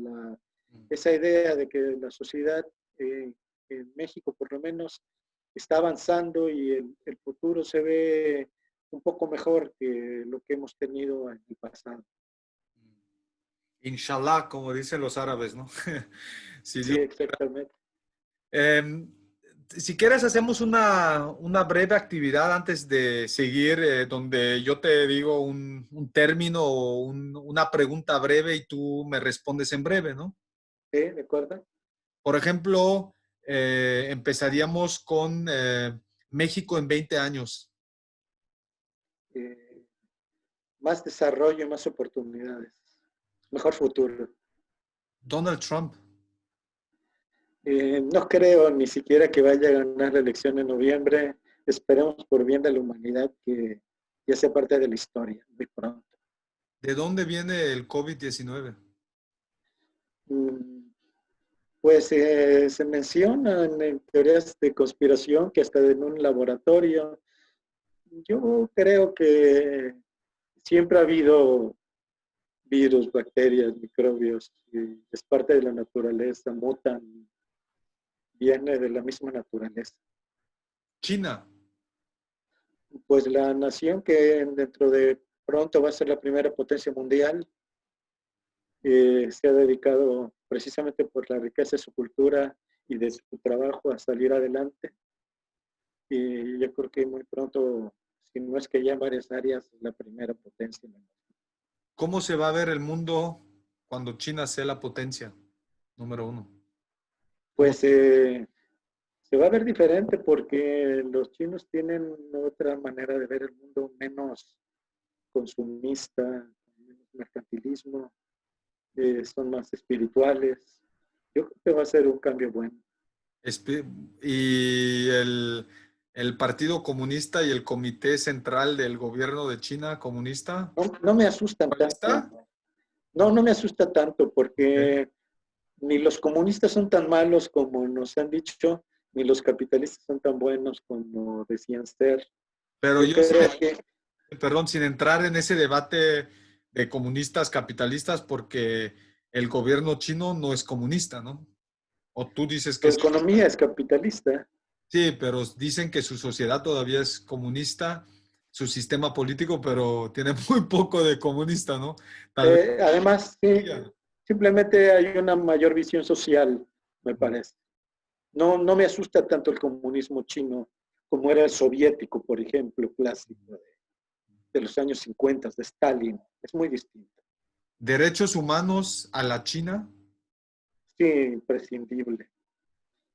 esa idea de que la sociedad en México por lo menos está avanzando y el futuro se ve un poco mejor que lo que hemos tenido en el pasado. Inshallah, como dicen los árabes, ¿no? Si Sí, Dios... exactamente. Si quieres, hacemos una breve actividad antes de seguir, donde yo te digo un término o una pregunta breve y tú me respondes en breve, ¿no? Sí, ¿de acuerdo? Por ejemplo, empezaríamos con México en 20 años. Más desarrollo, más oportunidades, mejor futuro. Donald Trump. No creo ni siquiera que vaya a ganar la elección en noviembre. Esperemos por bien de la humanidad que ya sea parte de la historia muy pronto. ¿De dónde viene el COVID-19? Pues se mencionan en teorías de conspiración que hasta en un laboratorio. Yo creo que siempre ha habido virus, bacterias, microbios, y es parte de la naturaleza, mutan, viene de la misma naturaleza. China. Pues la nación que dentro de pronto va a ser la primera potencia mundial, se ha dedicado precisamente por la riqueza de su cultura y de su trabajo a salir adelante. Y yo creo que muy pronto, si no es que ya en varias áreas, la primera potencia. ¿Cómo se va a ver el mundo cuando China sea la potencia número uno? ¿Cómo? Pues se va a ver diferente porque los chinos tienen otra manera de ver el mundo, menos consumista, menos mercantilismo, son más espirituales. Yo creo que va a ser un cambio bueno. Y el Partido Comunista y el Comité Central del Gobierno de China Comunista. No me asustan ¿Cuál está? tanto. No, no me asusta tanto porque ni los comunistas son tan malos como nos han dicho, ni los capitalistas son tan buenos como decían ser. Pero Yo yo creo que perdón, sin entrar en ese debate de comunistas, capitalistas, porque el gobierno chino no es comunista, ¿no? O tú dices su que sí. economía es capitalista. Sí, pero dicen que su sociedad todavía es comunista, su sistema político, pero tiene muy poco de comunista, ¿no? Tal vez. Además, sí, simplemente hay una mayor visión social, me parece. No, no me asusta tanto el comunismo chino como era el soviético, por ejemplo, clásico de los años 50 de Stalin. Es muy distinto. Derechos humanos a la China. Sí, imprescindible.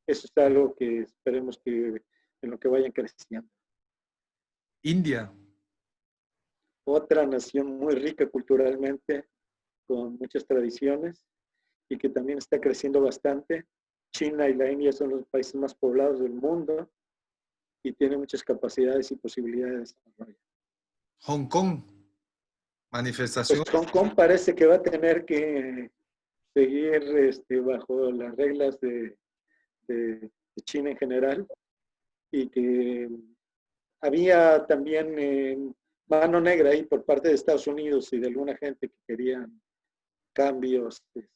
Eso es algo que esperemos que en lo que vayan creciendo. India. Otra nación muy rica culturalmente, con muchas tradiciones y que también está creciendo bastante. China y la India son los países más poblados del mundo y tiene muchas capacidades y posibilidades de desarrollo. Hong Kong. Pues Manifestación. Hong Kong parece que va a tener que seguir bajo las reglas de China en general y que había también mano negra ahí por parte de Estados Unidos y de alguna gente que querían cambios que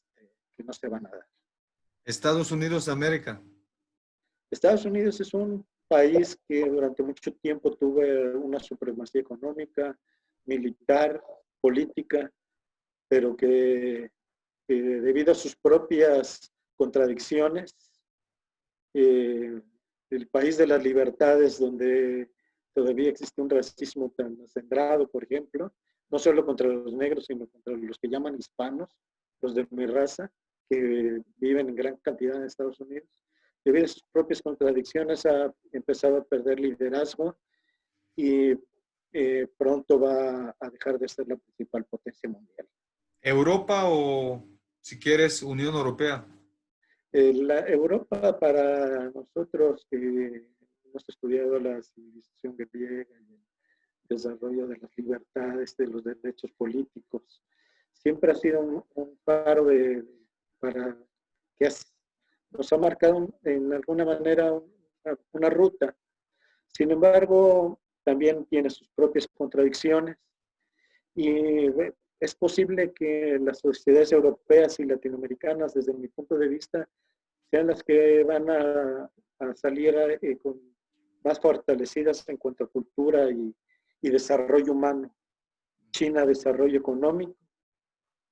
no se van a dar. Estados Unidos de América. Estados Unidos es un país que durante mucho tiempo tuvo una supremacía económica, militar, política, pero que debido a sus propias contradicciones, el país de las libertades donde todavía existe un racismo tan acendrado, por ejemplo, no solo contra los negros, sino contra los que llaman hispanos, los de mi raza, que viven en gran cantidad en Estados Unidos. Debido a sus propias contradicciones ha empezado a perder liderazgo y pronto va a dejar de ser la principal potencia mundial. Europa o, si quieres, Unión Europea. La Europa para nosotros que hemos estudiado la civilización griega y el desarrollo de las libertades, de los derechos políticos, siempre ha sido un faro para que nos ha marcado en alguna manera una ruta. Sin embargo, también tiene sus propias contradicciones y es posible que las sociedades europeas y latinoamericanas, desde mi punto de vista, sean las que van a salir con más fortalecidas en cuanto a cultura y desarrollo humano. China, desarrollo económico,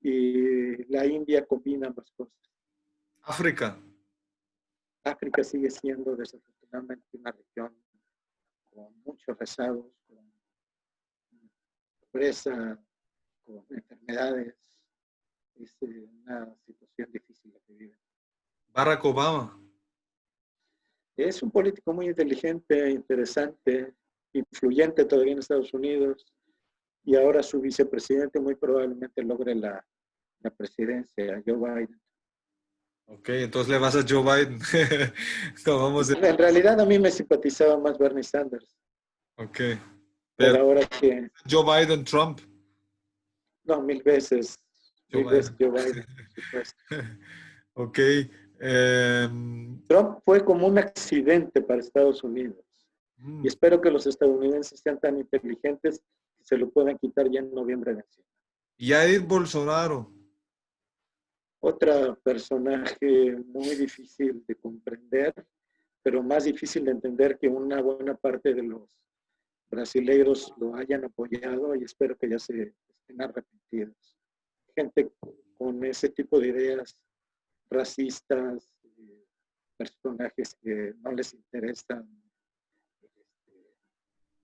y la India combina ambas cosas. África. África sigue siendo desafortunadamente una región con muchos rezagos, con pobreza, con enfermedades. Es una situación difícil la que viven. Barack Obama. Es un político muy inteligente, interesante, influyente todavía en Estados Unidos, y ahora su vicepresidente muy probablemente logre la presidencia, Joe Biden. Ok, entonces le vas a Joe Biden. Vamos En realidad a mí me simpatizaba más Bernie Sanders, ok. pero Pero ahora que, Joe Biden, Trump. no, Joe mil veces Biden. Joe Biden, por supuesto. Ok. Trump fue como un accidente para Estados Unidos, y espero que los estadounidenses sean tan inteligentes que se lo puedan quitar ya en noviembre de encima. Jair Bolsonaro. Otra personaje muy difícil de comprender, pero más difícil de entender que una buena parte de los brasileiros lo hayan apoyado, y espero que ya se estén arrepentidos. Gente con ese tipo de ideas racistas, personajes que no les interesan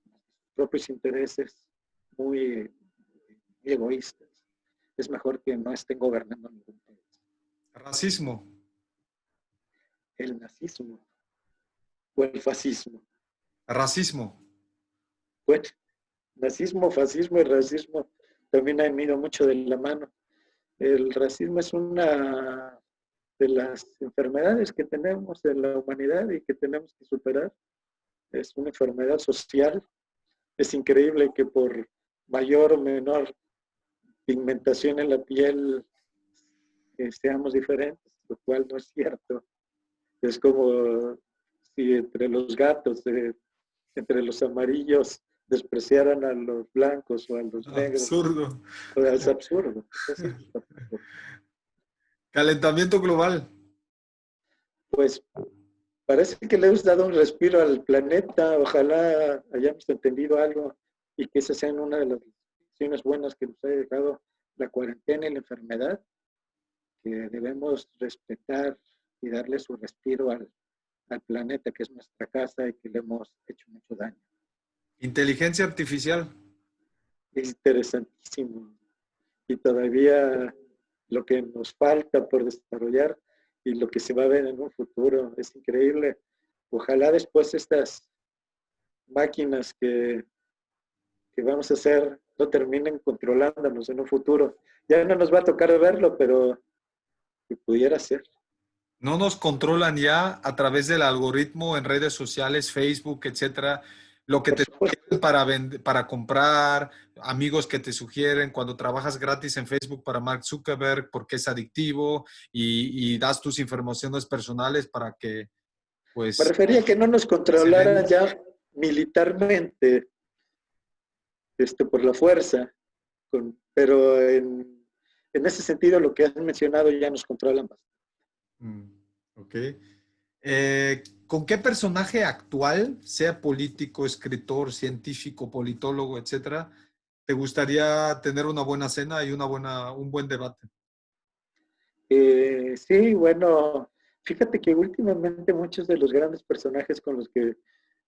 sus propios intereses, muy, muy egoístas. Es mejor que no estén gobernando ningún país. Racismo. El nazismo o el fascismo. Racismo. Bueno, nazismo, fascismo y racismo también han ido mucho de la mano. El racismo es una de las enfermedades que tenemos en la humanidad y que tenemos que superar. Es una enfermedad social. Es increíble que por mayor o menor pigmentación en la piel seamos diferentes, lo cual no es cierto. Es como si entre los gatos, entre los amarillos, despreciaran a los blancos o a los negros. Absurdo. O sea, es absurdo. Es así. Calentamiento global. Pues parece que le hemos dado un respiro al planeta. Ojalá hayamos entendido algo y que esa sea una de las lecciones buenas que nos ha dejado la cuarentena y la enfermedad, que debemos respetar y darle su respiro al planeta, que es nuestra casa y que le hemos hecho mucho daño. Inteligencia artificial. Es interesantísimo. Y todavía lo que nos falta por desarrollar y lo que se va a ver en un futuro es increíble. Ojalá después estas máquinas que vamos a hacer no terminen controlándonos en un futuro. Ya no nos va a tocar verlo, pero que pudiera ser. No nos controlan ya a través del algoritmo en redes sociales, Facebook, etcétera. Lo que Por te supuesto. sugieren para comprar, amigos que te sugieren cuando trabajas gratis en Facebook para Mark Zuckerberg porque es adictivo y das tus informaciones personales para que, Me pues, refería a que no nos se controlaran den. ya militarmente por la fuerza, pero en ese sentido lo que has mencionado ya nos controlan bastante. Ok. ¿Con qué personaje actual, sea político, escritor, científico, politólogo, etcétera, te gustaría tener una buena cena y un buen debate? Sí, bueno, fíjate que últimamente muchos de los grandes personajes con los que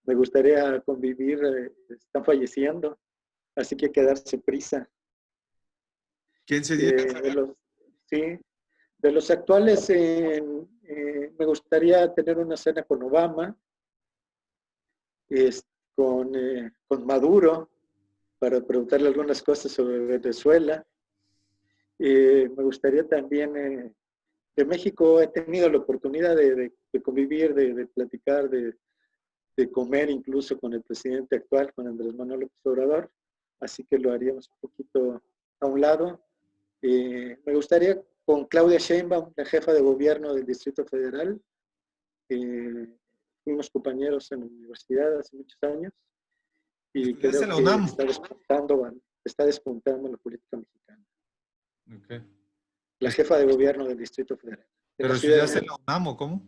me gustaría convivir están falleciendo, así que hay que darse prisa. ¿Quién sería? De los, sí, de los actuales, me gustaría tener una cena con Obama, es, con Maduro, para preguntarle algunas cosas sobre Venezuela. Me gustaría también, de México he tenido la oportunidad de convivir, de platicar, de comer incluso con el presidente actual, con Andrés Manuel López Obrador, así que lo haríamos un poquito a un lado. Me gustaría con Claudia Sheinbaum, la jefa de gobierno del Distrito Federal. Fuimos compañeros en la universidad hace muchos años y ¿Estudiaste creo en la que UNAM? está despuntando en la política mexicana. Okay. La jefa de gobierno del Distrito Federal, de la ¿Pero Ciudad de estudiaste en México. la UNAM o cómo?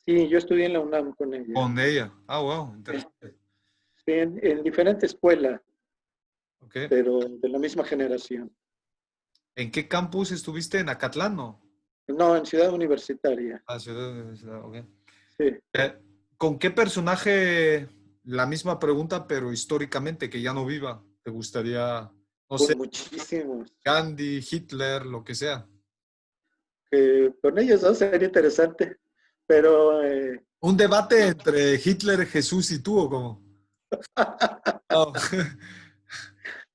Sí, yo estudié en la UNAM con ella. Con ella. Ah, wow, interesante. Sí, en diferente escuela, Okay. pero de la misma generación. ¿En qué campus estuviste? ¿En Acatlán, no? No, en Ciudad Universitaria. Ah, Ciudad de Universidad, ok. Sí. ¿Con qué personaje, la misma pregunta, pero históricamente, que ya no viva, te gustaría, no sé, Con muchísimos. Gandhi, Hitler, lo que sea? Con ellos dos sería interesante, pero ¿Un debate entre Hitler, Jesús y tú o cómo? No.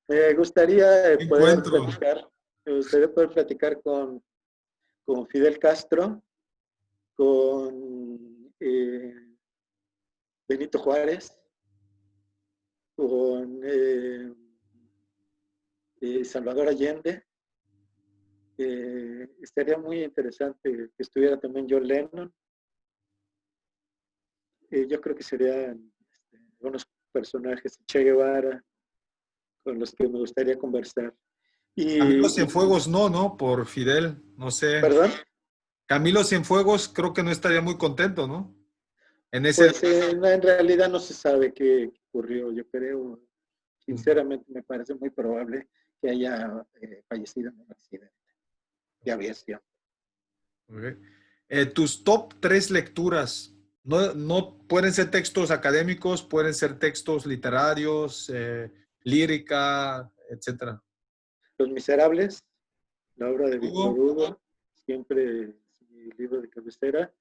me gustaría Encuentro. poder platicar con Fidel Castro, con Benito Juárez, con Salvador Allende. Estaría muy interesante que estuviera también John Lennon. Yo creo que serían unos personajes, Che Guevara, con los que me gustaría conversar. Camilo Y Cienfuegos no, ¿no? Por Fidel, no sé. perdón, Camilo Cienfuegos creo que no estaría muy contento, ¿no? En ese... pues en realidad no se sabe qué ocurrió. Yo creo, sinceramente, me parece muy probable que haya fallecido en un accidente de aviación. Okay. Tus top 3 lecturas, no pueden ser textos académicos, pueden ser textos literarios, lírica, etcétera. Los Miserables, la obra de Víctor Hugo, Hugo, siempre es mi libro de cabecera.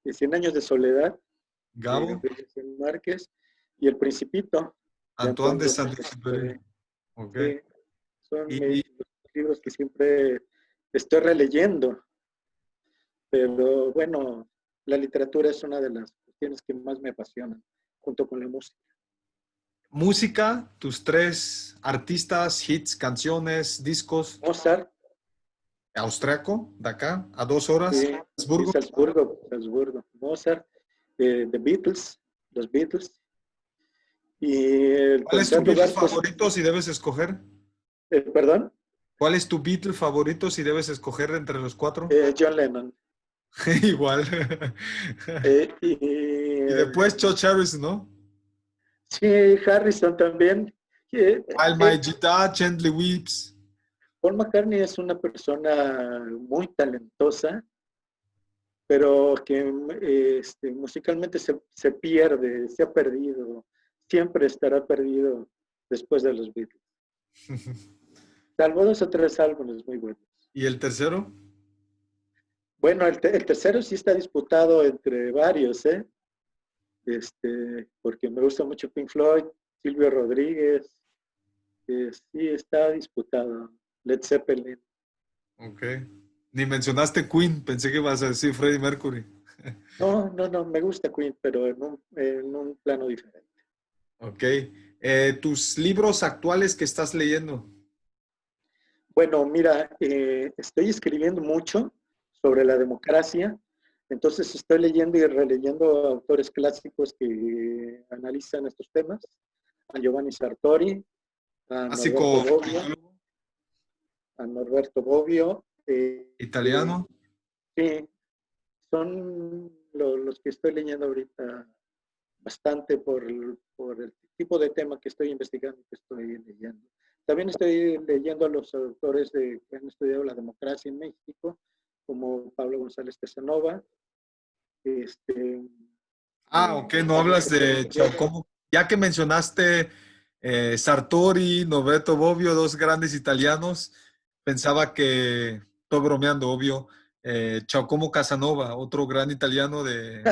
100 años de soledad, de Gabo, Gabriel García Márquez, y El Principito, de Antoine Antoine de de Saint-Exupéry. Saint-Exupéry. Ok. Sí, son Y los libros que siempre estoy releyendo, pero bueno, la literatura es una de las cuestiones que más me apasionan, junto con la música. música, tus tres artistas, hits, canciones, discos. Mozart, Austriaco, de acá, a 2 horas, y Salzburgo. Salzburgo, Salzburgo. Mozart, The Beatles, los Beatles. Y el ¿Cuál es tu tercer Beatle lugar, pues, favorito si debes escoger? perdón, ¿Cuál es tu Beatle favorito si debes escoger entre los cuatro? John Lennon. Igual. Y Y después George Harrison, ¿no? sí, Harrison también. Eh, While My eh, Guitar Gently Weeps. Paul McCartney es una persona muy talentosa, pero que musicalmente se pierde, se ha perdido, siempre estará perdido después de los Beatles. Salvo 2 o 3 álbumes muy buenos. ¿Y el tercero? Bueno, el tercero sí está disputado entre varios, ¿eh? Porque me gusta mucho Pink Floyd, Silvio Rodríguez, sí está disputado. Led Zeppelin. Ok. Ni mencionaste Queen, pensé que ibas a decir Freddie Mercury. No, no, no, me gusta Queen, pero en un plano diferente. Ok. ¿Tus libros actuales que estás leyendo? Bueno, mira, estoy escribiendo mucho sobre la democracia, entonces estoy leyendo y releyendo autores clásicos que analizan estos temas, a Giovanni Sartori, a Norberto Clásico Bobbio, italiano. sí, son los que estoy leyendo ahorita bastante por el tipo de tema que estoy investigando, que estoy leyendo. También estoy leyendo a los autores que han estudiado la democracia en México, como Pablo González Casanova. Ok, no hablas de Giacomo. Ya que mencionaste Sartori, Norberto Bobbio, dos grandes italianos, pensaba que, estoy bromeando, obvio, Giacomo Casanova, otro gran italiano que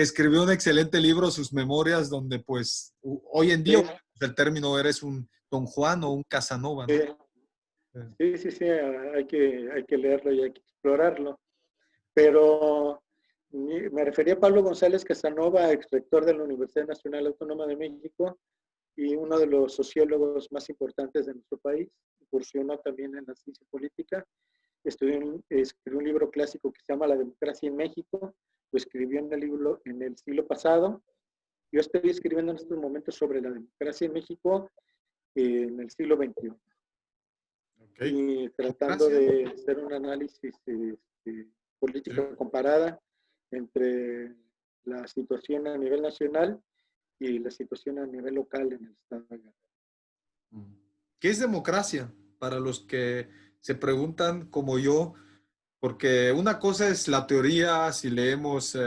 escribió un excelente libro, sus memorias, donde pues hoy en día Sí, el término eres un Don Juan o un Casanova, ¿no? sí, sí, sí, sí, hay que leerlo y hay que explorarlo. Pero me refería a Pablo González Casanova, ex rector de la Universidad Nacional Autónoma de México y uno de los sociólogos más importantes de nuestro país. Incursionó también en la ciencia política. Escribió un libro clásico que se llama La democracia en México. Lo escribió en el siglo pasado. Yo estoy escribiendo en estos momentos sobre la democracia en México en el siglo XXI. Ok. Y tratando Gracias. de hacer un análisis política comparada entre la situación a nivel nacional y la situación a nivel local en el estado de Guerrero. ¿Qué es democracia? Para los que se preguntan como yo, porque una cosa es la teoría, si leemos,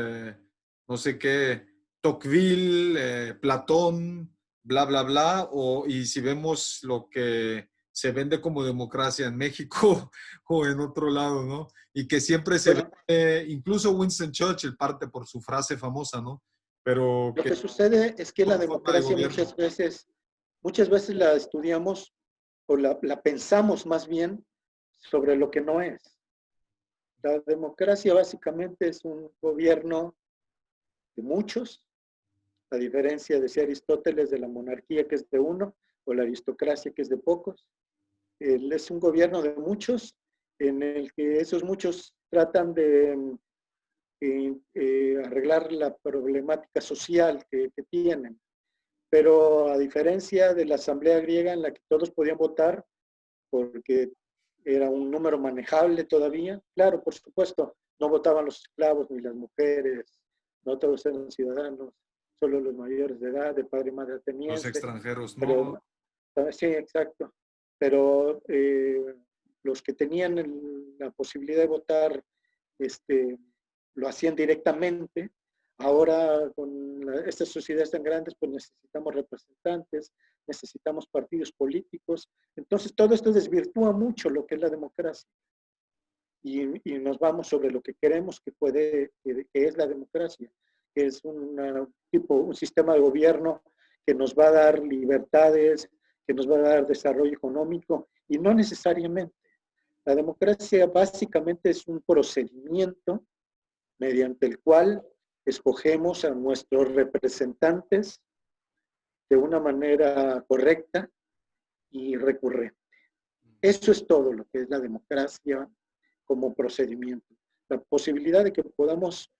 no sé qué, Tocqueville, Platón, bla, bla, bla, y si vemos lo que se vende como democracia en México o en otro lado, ¿no? Y que siempre se Bueno, ve, incluso Winston Churchill parte por su frase famosa, ¿no? Pero lo que que sucede es que la por forma de democracia gobierno. muchas veces la estudiamos o la pensamos más bien sobre lo que no es. La democracia básicamente es un gobierno de muchos, a diferencia, decía Aristóteles, de la monarquía que es de uno o la aristocracia que es de pocos. Es un gobierno de muchos en el que esos muchos tratan de arreglar la problemática social que tienen. Pero a diferencia de la asamblea griega en la que todos podían votar, porque era un número manejable todavía, claro, por supuesto, no votaban los esclavos ni las mujeres, no todos eran ciudadanos, solo los mayores de edad, de padre y madre Los ateniense, extranjeros, pero no. sí, exacto, pero los que tenían la posibilidad de votar lo hacían directamente. Ahora, con estas sociedades tan grandes, pues necesitamos representantes, necesitamos partidos políticos. Entonces, todo esto desvirtúa mucho lo que es la democracia. Y nos vamos sobre lo que queremos que es la democracia, que es un sistema de gobierno que nos va a dar libertades, que nos va a dar desarrollo económico, y no necesariamente. La democracia básicamente es un procedimiento mediante el cual escogemos a nuestros representantes de una manera correcta y recurrente. Eso es todo lo que es la democracia como procedimiento. La posibilidad de que podamos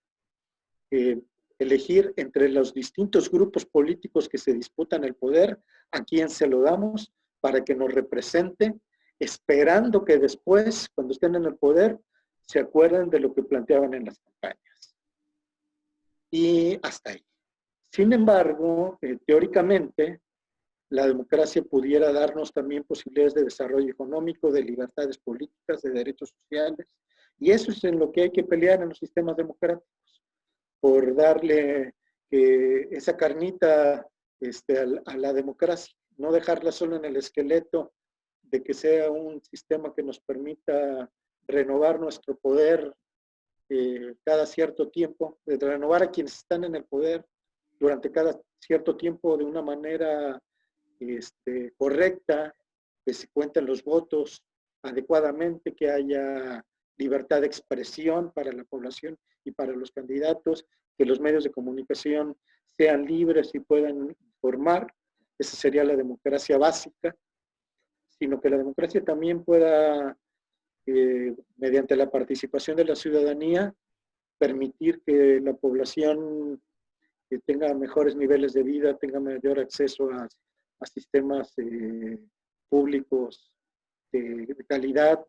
elegir entre los distintos grupos políticos que se disputan el poder, a quién se lo damos para que nos represente, esperando que después, cuando estén en el poder, se acuerden de lo que planteaban en las campañas. Y hasta ahí. Sin embargo, teóricamente, la democracia pudiera darnos también posibilidades de desarrollo económico, de libertades políticas, de derechos sociales, y eso es en lo que hay que pelear en los sistemas democráticos, por darle esa carnita a la democracia, no dejarla solo en el esqueleto de que sea un sistema que nos permita renovar nuestro poder cada cierto tiempo, de renovar a quienes están en el poder durante cada cierto tiempo de una manera correcta, que se cuenten los votos adecuadamente, que haya libertad de expresión para la población y para los candidatos, que los medios de comunicación sean libres y puedan informar. Esa sería la democracia básica, sino que la democracia también pueda, mediante la participación de la ciudadanía, permitir que la población tenga mejores niveles de vida, tenga mayor acceso a sistemas públicos de calidad.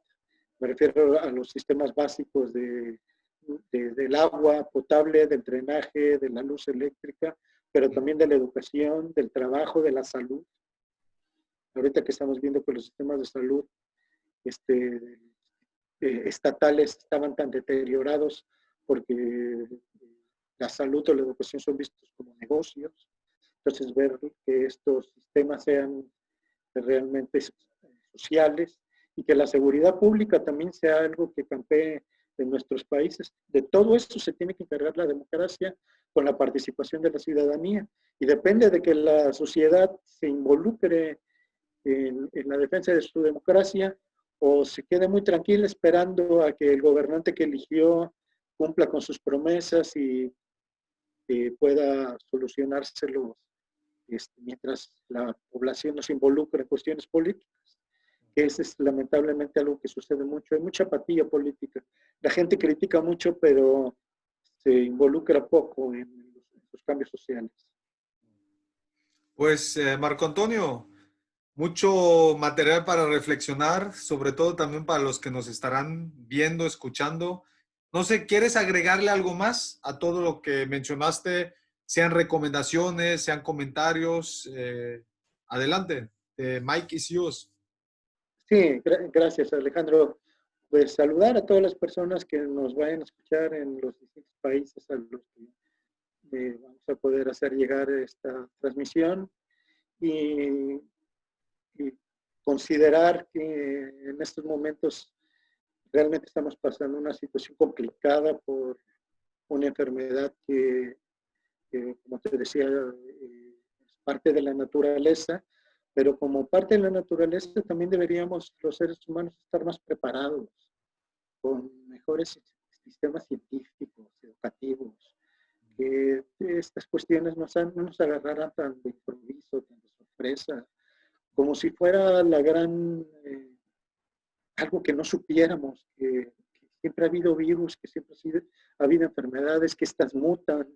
Me refiero a los sistemas básicos del agua potable, del drenaje, de la luz eléctrica, pero también de la educación, del trabajo, de la salud. Ahorita que estamos viendo que los sistemas de salud estatales estaban tan deteriorados porque la salud o la educación son vistos como negocios. Entonces, ver que estos sistemas sean realmente sociales y que la seguridad pública también sea algo que campee en nuestros países. De todo esto se tiene que encargar la democracia con la participación de la ciudadanía y depende de que la sociedad se involucre en la defensa de su democracia o se quede muy tranquila esperando a que el gobernante que eligió cumpla con sus promesas y pueda solucionárselos mientras la población no se involucra en cuestiones políticas. Ese es lamentablemente algo que sucede mucho. Hay mucha apatía política. La gente critica mucho, pero se involucra poco en los cambios sociales. Pues, Marco Antonio, mucho material para reflexionar, sobre todo también para los que nos estarán viendo, escuchando. No sé, ¿quieres agregarle algo más a todo lo que mencionaste? Sean recomendaciones, sean comentarios. Adelante, Mike is yours. Sí, gracias, Alejandro. Pues saludar a todas las personas que nos vayan a escuchar en los distintos países a los que vamos a poder hacer llegar esta transmisión y considerar que en estos momentos realmente estamos pasando una situación complicada por una enfermedad que como te decía, es parte de la naturaleza, pero como parte de la naturaleza también deberíamos los seres humanos estar más preparados, con mejores sistemas científicos, educativos, que estas cuestiones no nos agarraran tan de improviso, tan de sorpresa, como si fuera la gran, algo que no supiéramos, que siempre ha habido virus, que siempre ha habido enfermedades, que estas mutan,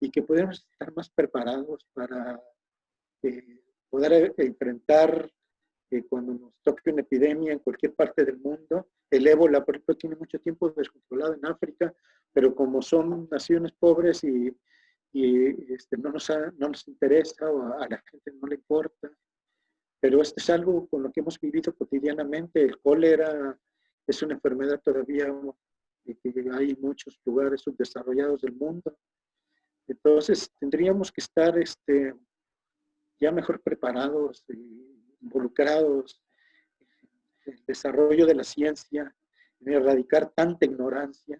y que podemos estar más preparados para poder enfrentar cuando nos toque una epidemia en cualquier parte del mundo. El ébola, por ejemplo, tiene mucho tiempo descontrolado en África, pero como son naciones pobres y no nos interesa o a la gente no le importa. Pero esto es algo con lo que hemos vivido cotidianamente. El cólera es una enfermedad todavía que hay en muchos lugares subdesarrollados del mundo. Entonces tendríamos que estar ya mejor preparados, involucrados en el desarrollo de la ciencia, en erradicar tanta ignorancia.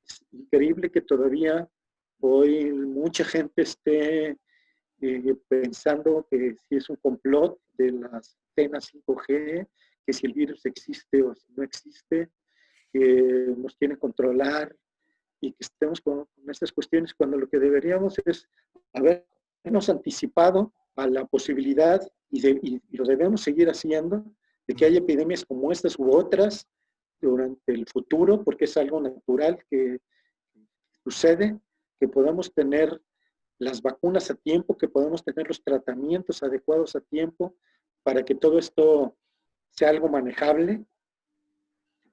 Es increíble que todavía hoy mucha gente esté pensando que si es un complot de las antenas 5G, que si el virus existe o si no existe, que nos quieren controlar y que estemos con estas cuestiones cuando lo que deberíamos es habernos anticipado a la posibilidad, y lo debemos seguir haciendo, de que haya epidemias como estas u otras durante el futuro, porque es algo natural que sucede, que podamos tener las vacunas a tiempo, que podamos tener los tratamientos adecuados a tiempo para que todo esto sea algo manejable,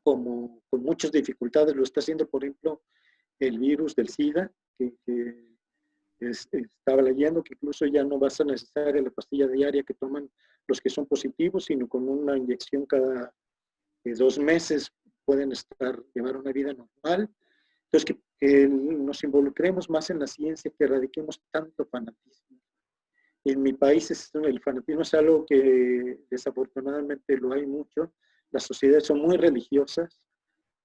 como con muchas dificultades lo está haciendo, por ejemplo, el virus del SIDA, que estaba leyendo que incluso ya no va a ser necesaria la pastilla diaria que toman los que son positivos, sino con una inyección cada 2 meses pueden llevar una vida normal. Entonces, que nos involucremos más en la ciencia, que erradiquemos tanto fanatismo. En mi país el fanatismo es algo que desafortunadamente lo hay mucho. Las sociedades son muy religiosas.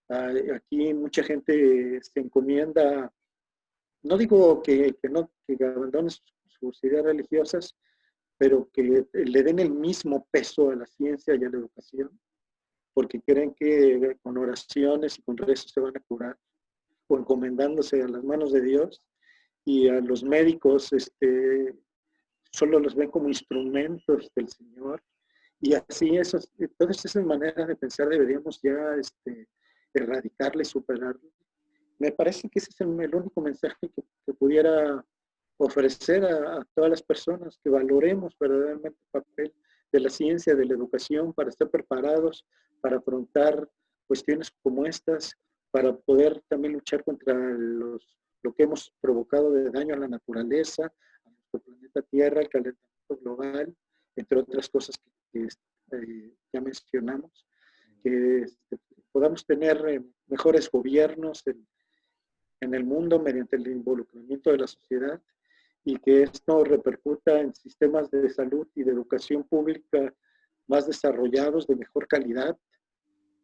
Aquí mucha gente se encomienda, no digo que abandonen sus ideas religiosas, pero que le den el mismo peso a la ciencia y a la educación, porque creen que con oraciones y con rezos se van a curar, o encomendándose a las manos de Dios, y a los médicos solo los ven como instrumentos del Señor. Y así, todas esas maneras de pensar deberíamos ya erradicarla y superarla. Me parece que ese es el único mensaje que pudiera ofrecer a todas las personas, que valoremos verdaderamente el papel de la ciencia, de la educación, para estar preparados, para afrontar cuestiones como estas, para poder también luchar contra lo que hemos provocado de daño a la naturaleza, a nuestro planeta Tierra, el calentamiento global, entre otras cosas que ya mencionamos, que podamos tener mejores gobiernos en el mundo mediante el involucramiento de la sociedad, y que esto repercuta en sistemas de salud y de educación pública más desarrollados, de mejor calidad,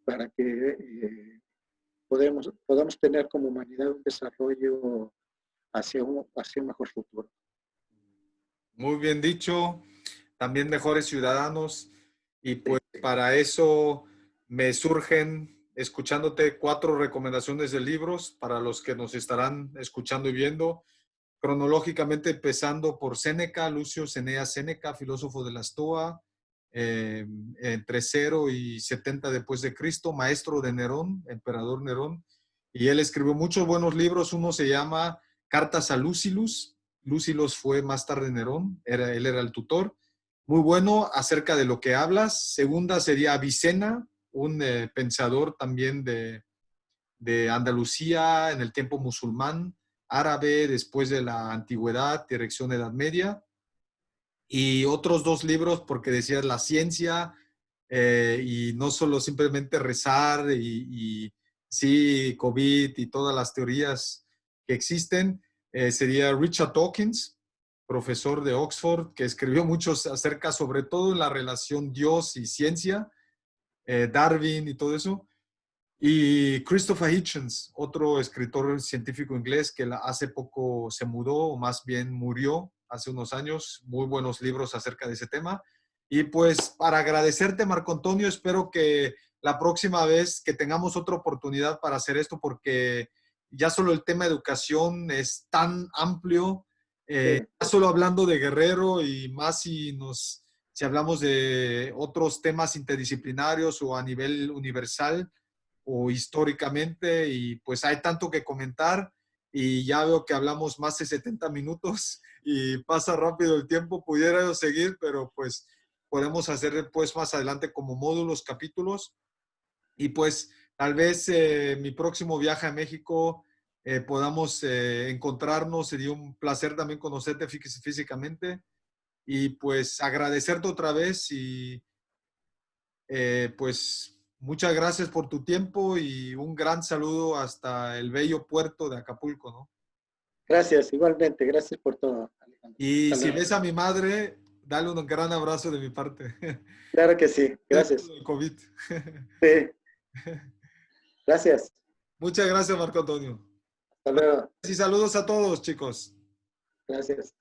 para que podamos tener como humanidad un desarrollo hacia un mejor futuro. Muy bien dicho, también mejores ciudadanos. Y pues para eso me surgen, escuchándote, 4 recomendaciones de libros para los que nos estarán escuchando y viendo. Cronológicamente, empezando por Séneca, Lucio Eneas Séneca, filósofo de la Estoa, entre 0 y 70 después de Cristo, maestro de Nerón, emperador Nerón. Y él escribió muchos buenos libros. Uno se llama Cartas a Lucilus. Lucilus fue más tarde Nerón, él era el tutor. Muy bueno acerca de lo que hablas. Segunda sería Avicena, un pensador también de Andalucía en el tiempo musulmán, árabe después de la antigüedad, dirección Edad Media. Y otros 2 libros, porque decías la ciencia, y no solo simplemente rezar y sí, COVID y todas las teorías que existen, sería Richard Dawkins, profesor de Oxford, que escribió muchos acerca, sobre todo, la relación Dios y ciencia, Darwin y todo eso. Y Christopher Hitchens, otro escritor científico inglés que hace poco se mudó, o más bien murió hace unos años. Muy buenos libros acerca de ese tema. Y pues para agradecerte, Marco Antonio, espero que la próxima vez que tengamos otra oportunidad para hacer esto, porque ya solo el tema de educación es tan amplio, ya solo hablando de Guerrero, y más si hablamos de otros temas interdisciplinarios o a nivel universal o históricamente, y pues hay tanto que comentar, y ya veo que hablamos más de 70 minutos y pasa rápido el tiempo. Pudiera yo seguir, pero pues podemos hacer pues más adelante como módulos, capítulos, y pues tal vez mi próximo viaje a México podamos encontrarnos. Sería un placer también conocerte físicamente, y pues agradecerte otra vez, y pues muchas gracias por tu tiempo, y un gran saludo hasta el bello puerto de Acapulco, ¿no? Gracias, igualmente. Gracias por todo, Alejandro. Y si Saludos. ves a mi madre, dale un gran abrazo de mi parte. Claro que sí. Gracias. El COVID. Sí. Gracias. Muchas gracias, Marco Antonio. Hasta luego. Y saludos a todos, chicos. Gracias.